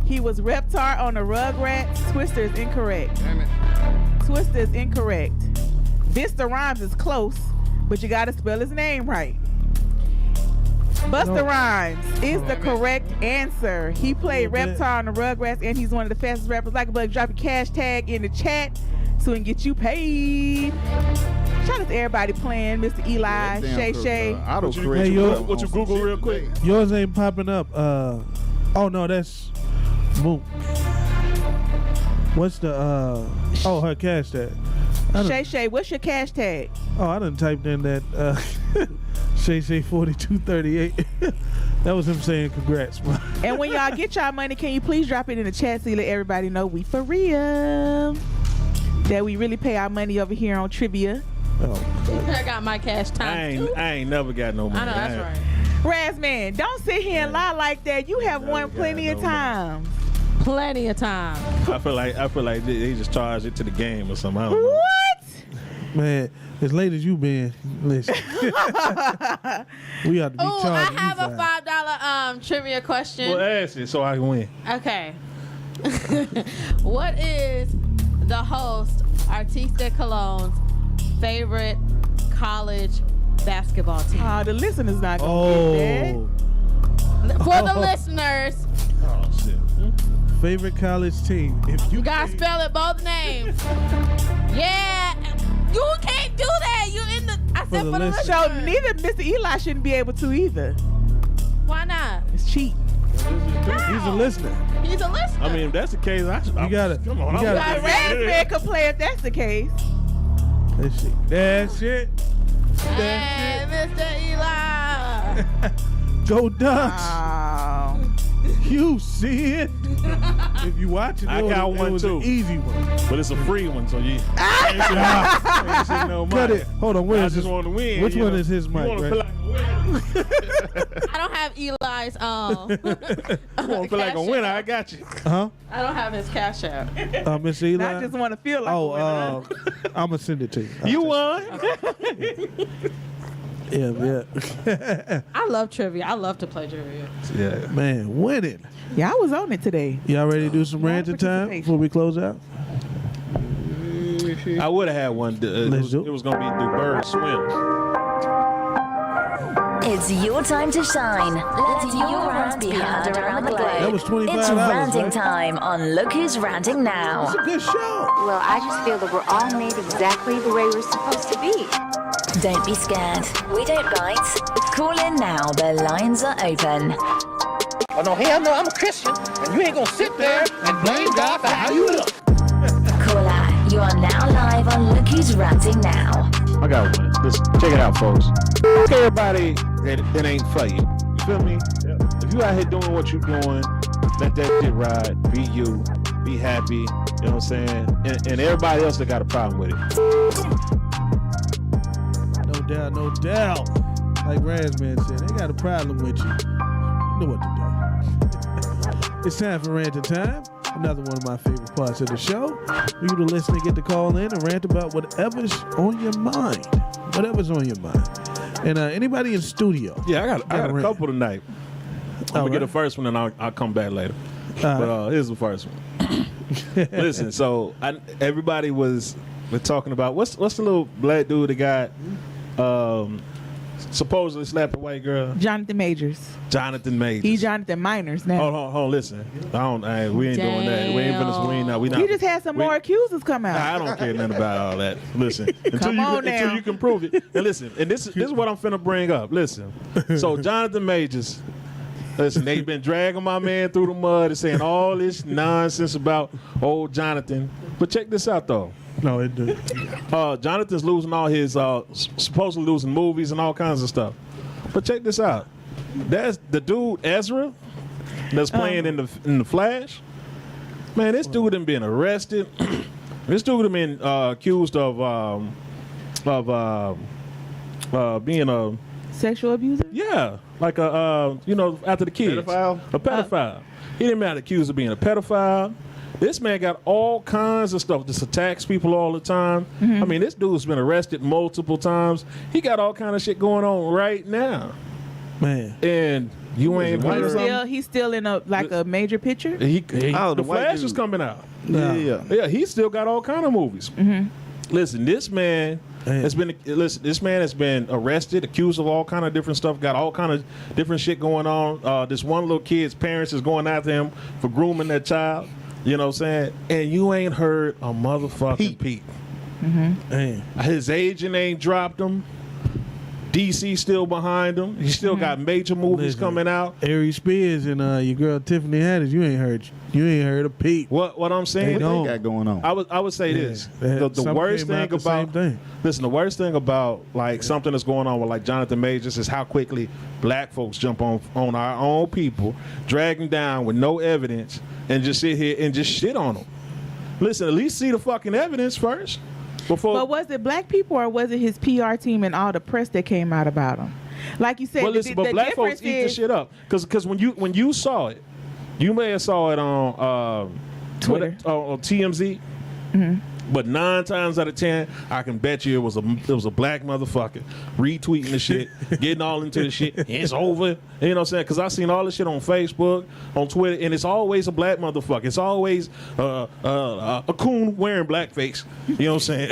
He was Reptar on the Rugrats. Twister is incorrect. Damn it. Twister is incorrect. Busta Rhymes is close, but you gotta spell his name right. Busta No. Rhymes is the correct answer. He played Okay. Reptar on the Rugrats, and he's one of the fastest rappers. Like a bug, drop your cash tag in the chat so we can get you paid. Shout out to everybody playing, Mr. Eli, Damn Shay cook, Shay. Auto What you- correct. Hey, yo. What you Google real quick? Yours ain't popping up. Oh no, that's Mook. What's the her cash tag? Shay Shay, what's your cash tag? Oh, I done typed in that Shay Shay 4238. That was him saying congrats, man. And when y'all get y'all money, can you please drop it in the chat so you let everybody know we for real? That we really pay our money over here on trivia. Oh, I got my cash time too. I ain't never got no money. I know that's right. Razman, don't sit here and lie like that. You have won plenty of times. Plenty of time. I feel like they just charged it to the game or something. I don't know. What? man, as late as you been, listen. We ought to be Oh, I charging have you a $5 trivia question. Well, ask it so I can win. Okay. What is the host Artista Cologne's favorite college basketball team. The listeners not gonna get that. For the listeners, Oh shit. Favorite college team. If you gotta spell it both names. Yeah, you can't do that. You in the. I said the for the listeners. So listeners. neither Mr. Eli shouldn't be able to either. Why not? It's cheating. He's a listener. He's a listener. I mean, if that's the case, You gotta. Come on, You I'm gotta. Raspberry can play if that's the case. That's it. Hey, Mr. Eli. Go Ducks. Oh. You see it. If you watch it, I it got was, one it was too. an easy one. But it's a free one, so you ain't shit no Cut money. it. Hold on. Where I is just this? want to win. Which you one know? is his You mic? want to Right? feel like a winner? I don't have Eli's. You want to feel like a winner? I got you. Huh? I don't have his cash app. Mr. Eli. I just want to feel like. I'm gonna send it to you. You won. Yeah. I love trivia. I love to play trivia. Yeah. Man, winning. Yeah, I was on it today. Y'all ready to do some ranting time before we close out? I would have had one. Let's do it. It was gonna be the bird swim. It's your time to shine. Let your rant be heard around the globe. That was $25, It's ranting right? time on Look Who's Ranting Now. It's a good show. Well, I just feel that we're all made exactly the way we're supposed to be. Don't be scared. We don't bite. Call in now. The lines are open. Oh, no, hell no, I'm a Christian, and you ain't gonna sit there and blame God for how you look. Caller, you are now live on Look Who's Ranting Now. I got one. Listen, check it out, folks. Fuck everybody that ain't for you. You feel me? If you out here doing what you doing, let that shit ride. Be you. Be happy. You know what I'm saying? And everybody else that got a problem with it. No doubt. Like Razman said, they got a problem with you. You know what to do. It's time for ranting time. Another one of my favorite parts of the show. For you to listen and get to call in and rant about whatever's on your mind. Whatever's on your mind. And anybody in studio. Yeah, I got a couple tonight. I'm gonna get the first one and I'll come back later. But here's the first one. Listen, so everybody was talking about what's the little black dude that got supposedly slapped a white girl? Jonathan Majors. Jonathan Majors. He's Jonathan Minors now. Hold on, listen. We ain't doing that. We ain't finna. We not. He just had some more accusers come out. I don't care nothing about all that. Listen, Come on now. until you can prove it. And listen, and this is what I'm finna bring up. Listen, so Jonathan Majors. Listen, they've been dragging my man through the mud and saying all this nonsense about old Jonathan. But check this out, though. No, it did. Jonathan's losing all his, supposedly losing movies and all kinds of stuff. But check this out. That's the dude Ezra that's playing in the Flash. Man, this dude done been arrested. This dude done been accused of being a sexual abuser. Yeah, like after the kids, a pedophile. He didn't been accused of being a pedophile. This man got all kinds of stuff. Just attacks people all the time. I mean, this dude's been arrested multiple times. He got all kind of shit going on right now. Man. And you ain't He's still in a major picture. The Flash is coming out. Yeah. He still got all kind of movies. Listen, this man has been arrested, accused of all kind of different stuff, got all kind of different shit going on. This one little kid's parents is going after him for grooming that child. You know what I'm saying? And you ain't heard a motherfucking peep. His agent ain't dropped him. DC still behind him. He still got major movies coming out. Aries Spears and your girl Tiffany Haddish. You ain't heard a peep. What I'm saying? What they got going on? I would say this. The worst thing about listen, the worst thing about like something that's going on with like Jonathan Majors is how quickly black folks jump on our own people, drag them down with no evidence, and just sit here and just shit on them. Listen, at least see the fucking evidence first. But was it black people or was it his PR team and all the press that came out about him? Like you said, well, listen, but black folks eat this shit up because when you saw it, you may have saw it on Twitter, on TMZ. But 9 times out of 10, I can bet you it was a black motherfucker retweeting the shit, getting all into the shit. It's over. You know what I'm saying? Because I've seen all this shit on Facebook, on Twitter, and it's always a black motherfucker. It's always a coon wearing blackface. You know what I'm saying?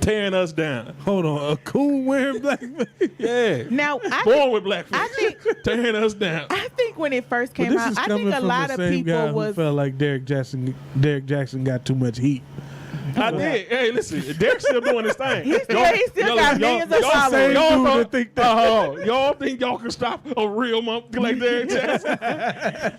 Tearing us down. Hold on, a coon wearing blackface? Yeah. Now, born with blackface. I think tearing us down. I think when it first But came this out, is I coming think a from lot the of same guy people who was. felt like Derek Jackson got too much heat. I did. Hey, listen, Derek's still doing his thing. He still got millions of followers. Y'all think y'all can stop a real motherfucker like Derek Jackson?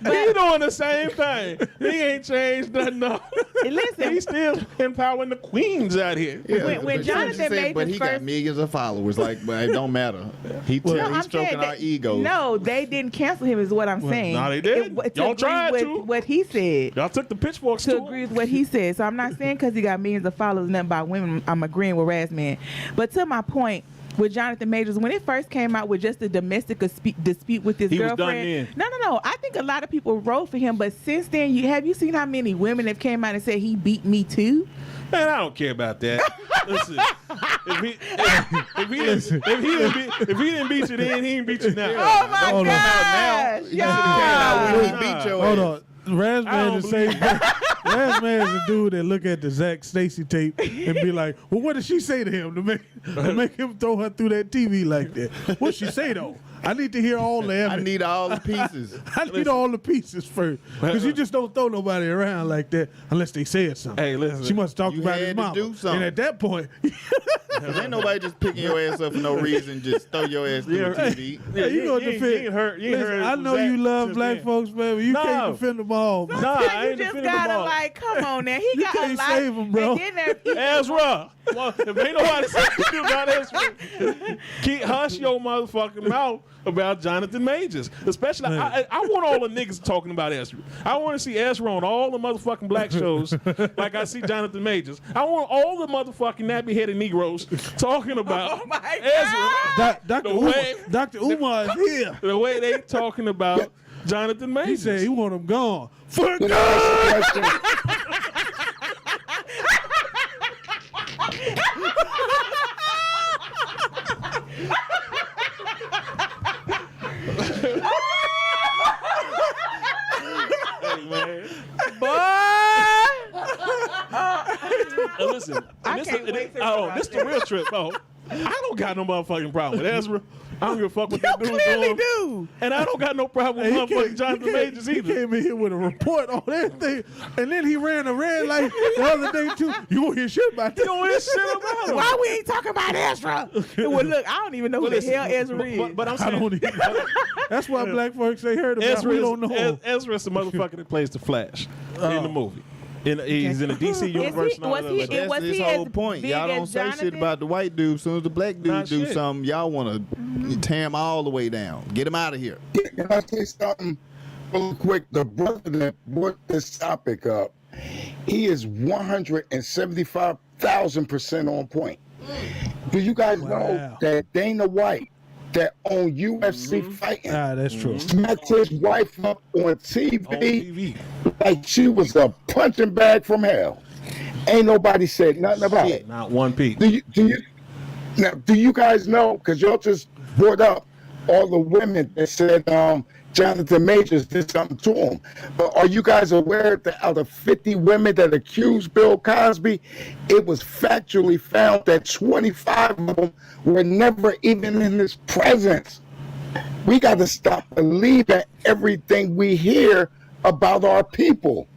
He doing the same thing. He ain't changed nothing. No. Listen, he's still empowering the queens out here. Yeah, when Jonathan Majors but he got first- millions of followers. Like, but it don't matter. He's stroking our egos. No, they didn't cancel him. Is what I'm saying. no, they did. Y'all tried with to. what he said. Y'all took the pitchforks To agree with what he said. So I'm not saying because he got millions of followers, nothing about women. I'm agreeing with Razman. But to my point, with Jonathan Majors, when it first came out with just a domestic dispute with his He was girlfriend. done then. No. I think a lot of people wrote for him, but since then, have you seen how many women have came out and said he beat me too? Man, I don't care about that. Listen, if he didn't beat you then, he didn't beat you now. Oh my Hold on. gosh! When he beat your Hold ass. on. Razman is the same. Razman is a dude that look at the Zach Stacy tape and be like, "Well, what did she say to him to make him throw her through that TV like that? What'd she say though? I need to hear all the evidence. I need all the pieces. I need all the pieces first, because you just don't throw nobody around like that unless they said something. Hey, listen, she must talk you about had his to mama. do something. And at that point, Cause ain't nobody just picking your ass up for no reason. Just throw your ass through the TV. yeah, you gonna defend. You ain't heard Listen, I know Zach you love since black then. folks, man, but you can't defend them all. Man. Nah, I you ain't just defending them gotta all. like, come on now. He You got a can't lot. save him, bro. And then Ezra, well, if ain't nobody saying shit about Ezra, hush your motherfucking mouth about Jonathan Majors. Especially, I want all the niggas talking about Ezra. I want to see Ezra on all the motherfucking black shows like I see Jonathan Majors. I want all the motherfucking nappy-headed Negroes talking about Ezra. Dr. Umar is here. The way they talking about Jonathan Majors. He said he want him gone. For Can I ask a question? Hey, man. Listen, this is the real trip. I don't got no motherfucking problem with Ezra. I don't give a fuck what that dude's clearly doing. do. And I don't got no problem with motherfucking Jonathan Majors He either. came in here with a report on everything, and then he ran a red light the other day too. You won't hear shit about You that. don't hear shit about him. Why we ain't talking about Ezra? Well, look, I don't even know who the hell Ezra is. But I'm I saying, don't even. That's why black folks ain't heard about. Ezra We don't know. Ezra's the motherfucker that plays the Flash in the movie. He's in the DC universe. and all was that he- other That's was his he whole as point. big Y'all don't as say shit Jonathan? about the white dude. As soon as the black dude Not do shit. something, y'all want to tear him all the way down. Get him out of here. Can I say something real quick? The brother that brought this topic up, he is 175,000% on point. Do you guys know that Dana White, that on UFC fighting, That's true. smacked his wife up on TV like she was a punching bag from hell? Ain't nobody said nothing about it. Not one peep. Do you guys know? Because y'all just brought up all the women that said Jonathan Majors did something to him. But are you guys aware that out of 50 women that accused Bill Cosby, it was factually found that 25 of them were never even in his presence? We got to stop believing everything we hear about our people.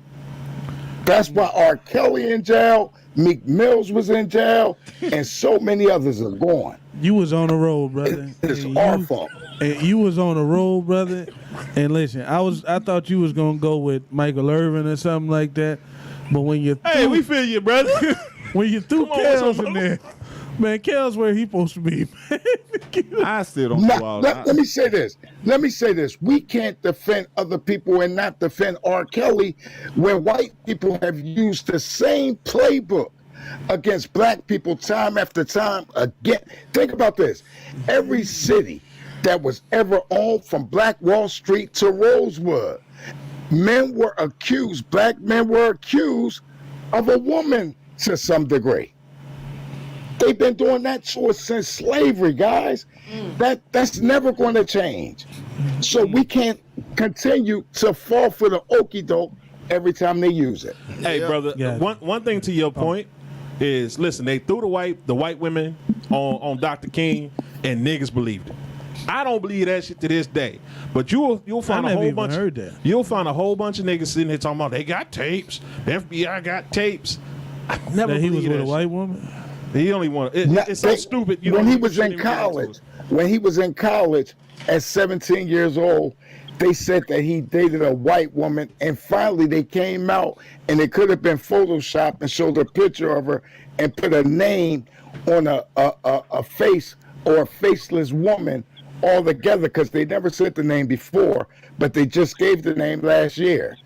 That's why R. Kelly in jail, Meek Mills was in jail, and so many others are gone. You was on the road, brother. It's And our you- fault. And you was on the road, brother. And listen, I thought you was gonna go with Michael Irvin or something like that. But when you Hey, we feel you, brother. when you threw Come on, Kels some- in there, man, Kels where he supposed to be. I still don't Now, do all let that. me say this. Let me say this. We can't defend other people and not defend R. Kelly when white people have used the same playbook against black people time after time again. Think about this. Every city that was ever owned from Black Wall Street to Rosewood, men were accused, black men were accused of a woman to some degree. They've been doing that since slavery, guys. That's never going to change. So we can't continue to fall for the okie doke every time they use it. Hey, brother, one thing to your point is, listen, they threw the white women on Dr. King, and niggas believed it. I don't believe that shit to this day. But you'll find a whole bunch. You'll find a whole bunch of niggas sitting here talking about they got tapes. The FBI got tapes. I never That he believed was with that a white shit. woman. He only wanted. It's so stupid. You when know, he was in college, at 17 years old, they said that he dated a white woman, and finally they came out, and it could have been photoshopped and showed a picture of her and put a name on a face or a faceless woman all together, because they never said the name before, but they just gave the name last year.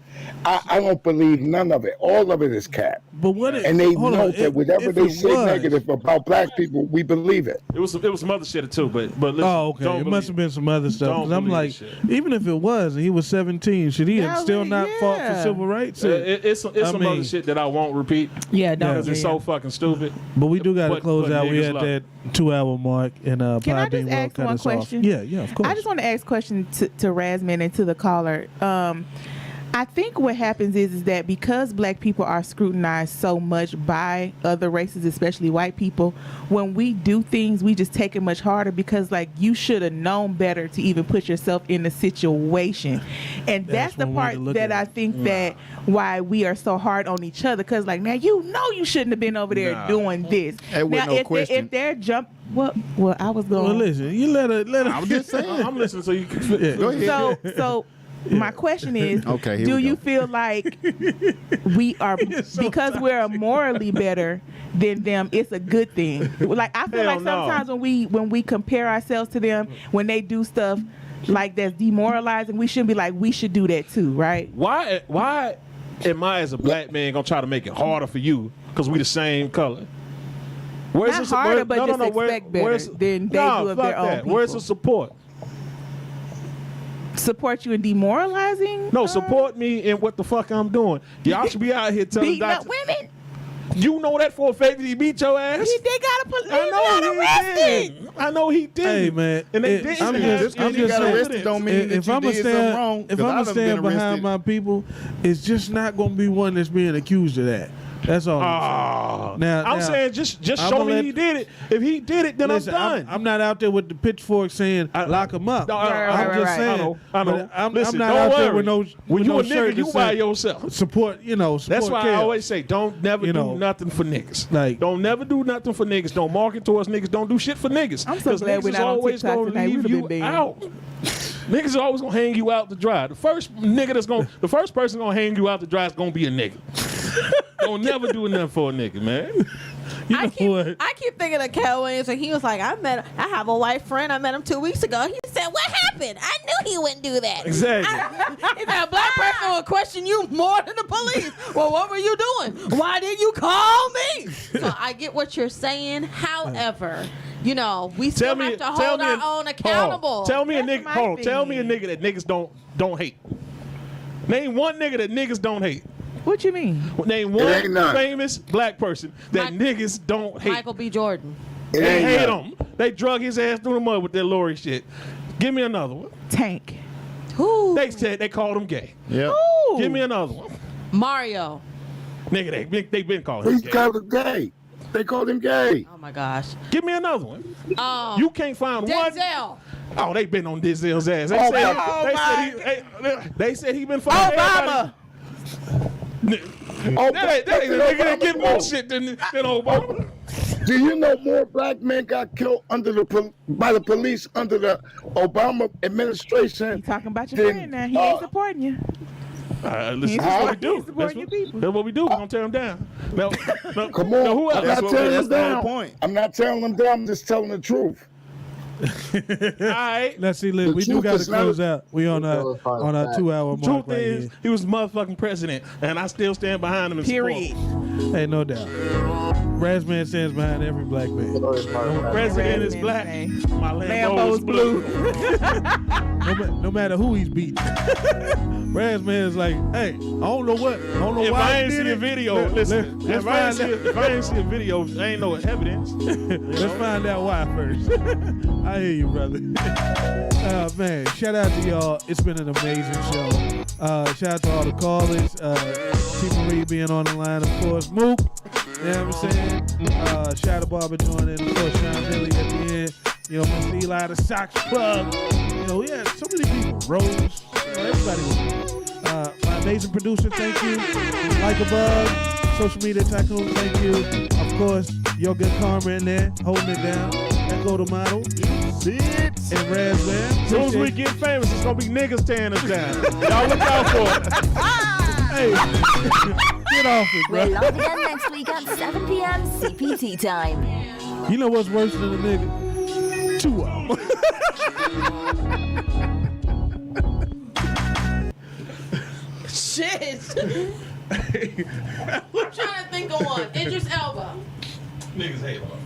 I don't believe none of it. All of it is cap. But what? And they hold know on, that whatever if they it say was- negative about black people, we believe it. It was some other shit too, but listen, Oh, okay. It must have been some other stuff. Don't 'Cause I'm believe like, shit. even if it was, and he was 17, should he have still not fought for civil rights? It's some I mean- other shit that I won't repeat. Yeah, don't. because it's so fucking stupid. But we do got to But- close but out. We niggas had love that 2-hour mark, and Can I Podbean just will ask cut one us question? off. Yeah, of course. I just want to ask a question to Razman and to the caller. I think what happens is that because black people are scrutinized so much by other races, especially white people, when we do things, we just take it much harder because, like, you should have known better to even put yourself in the situation. And that's the one way part to look that at I it. think that why we are so hard on each other. Because, like, now you know you shouldn't have been over there Nah. doing this. Hey, with now, no if question. they're well, I was going. Well, listen, you let her. I'm just saying. I'm listening, so you can. Yeah. Go ahead. So my question is, Okay, here do we you go. feel like we are because we're morally better than them, it's a good thing? Like, I feel Hell like no. sometimes when we compare ourselves to them, when they do stuff like that's demoralizing, we shouldn't be like, we should do that too, right? Why am I as a black man gonna try to make it harder for you because we the same color? Where's Not the support? harder, but just expect better than they do of their own people. Where's the support? Support you in demoralizing? No, support me in what the fuck I'm doing. Y'all should be out here telling Beating up doctors. women? You know that for a fact that he beat your ass? They got I arrested. know he did. I know he did. Hey, man, And they it- didn't I'm have just- any I'm just saying- evidence. arrested don't mean If that you I'm did something wrong. if 'cause I'm I gonna done been stand behind arrested. my people, it's just not gonna be one that's being accused of that. That's all. Ah. Now, I'm saying just I'ma show me let- he did it. If he did it, then Listen, I'm done. I'm not out there with the pitchfork saying lock him up. No, I'm just right. saying. I know. but I'm Listen, not don't out there worry. with no. When with you no a shirt nigga, you that by say yourself. Support. Support. That's why I Kev. always say, don't never You do know, nothing for niggas. like- Don't never do nothing for niggas. Don't market towards niggas. Don't do shit for niggas. I'm so 'Cause glad niggas we're is not on always TikTok gonna tonight. leave We'd have you been banned. out. Niggas is always gonna hang you out to dry. The first person gonna hang you out to dry is gonna be a nigga. Don't never do nothing for a nigga, man. You know what? I keep thinking of Cal Williams, and he was like, I have a white friend. I met him 2 weeks ago. He said, what happened? I knew he wouldn't do that. Exactly. If a black person will question you more than the police, well, what were you doing? Why didn't you call me? So I get what you're saying. However, you know, we still have to hold our own accountable. Tell me a That's nigga. my Hold on. Tell me a thing. nigga that niggas don't hate. Name one nigga that niggas don't hate. What you mean? Name It one ain't none. famous black person that niggas don't hate. Michael B. Jordan. It They ain't hate none. him. They drug his ass through the mud with that Lori shit. Give me another one. Tank. Who? They said they called him gay. Yeah. Ooh. Give me another one. Mario. Nigga, they been calling him He's gay. called him gay. They called him gay. Oh my gosh. Give me another one. You can't find one. Denzel. Oh, they been on Denzel's ass. They said he been fucking Obama. That ain't a nigga that get more shit than Obama. Do you know more black men got killed by the police under the Obama administration? You talking about your friend now? He ain't supporting you. Listen, that's what we do. That's what we do. We're gonna tear him down. Now, Come on. who else? I'm not tearing that's them the whole down. point. I'm not tearing them down. I'm just telling the truth. All right. Let's see, Liz. We do truth got to is not- close out. We on our 2-hour mark Truth right is, here. he was the motherfucking president, and I still stand behind him. In Period. support. Hey, no doubt. Razman stands behind every black man. President is black. My Lambo's blue. No matter who he's beating. Razman is like, hey, I don't know what. I don't know If why. I ain't see the video, listen. If I ain't see a video, ain't no evidence. Let's find out why first. I hear you, brother. Man, shout out to y'all. It's been an amazing show. Shout out to all the callers. T. Marie being on the line, of course. Mook, you know what I'm saying? Shout out to Barbara joining, of course, Sean Billy at the end. You know, Mr. Eli, the Sox Plug. You know, we had so many people. Rose, you know, everybody was there. My amazing producer, thank you. Like Above, Social Media Tycoon, thank you. Of course, Your Good Karma in there, holding it down. Echo the Model. And Razman. As soon as we get famous, it's gonna be niggas tearing us down. Y'all look out for it. Hey, get off it, bro. We're live again next week at 7 p.m. CPT time. You know what's worse than a nigga? 2 hours. Shit. I'm trying to think of one. Idris Elba. Niggas hate on.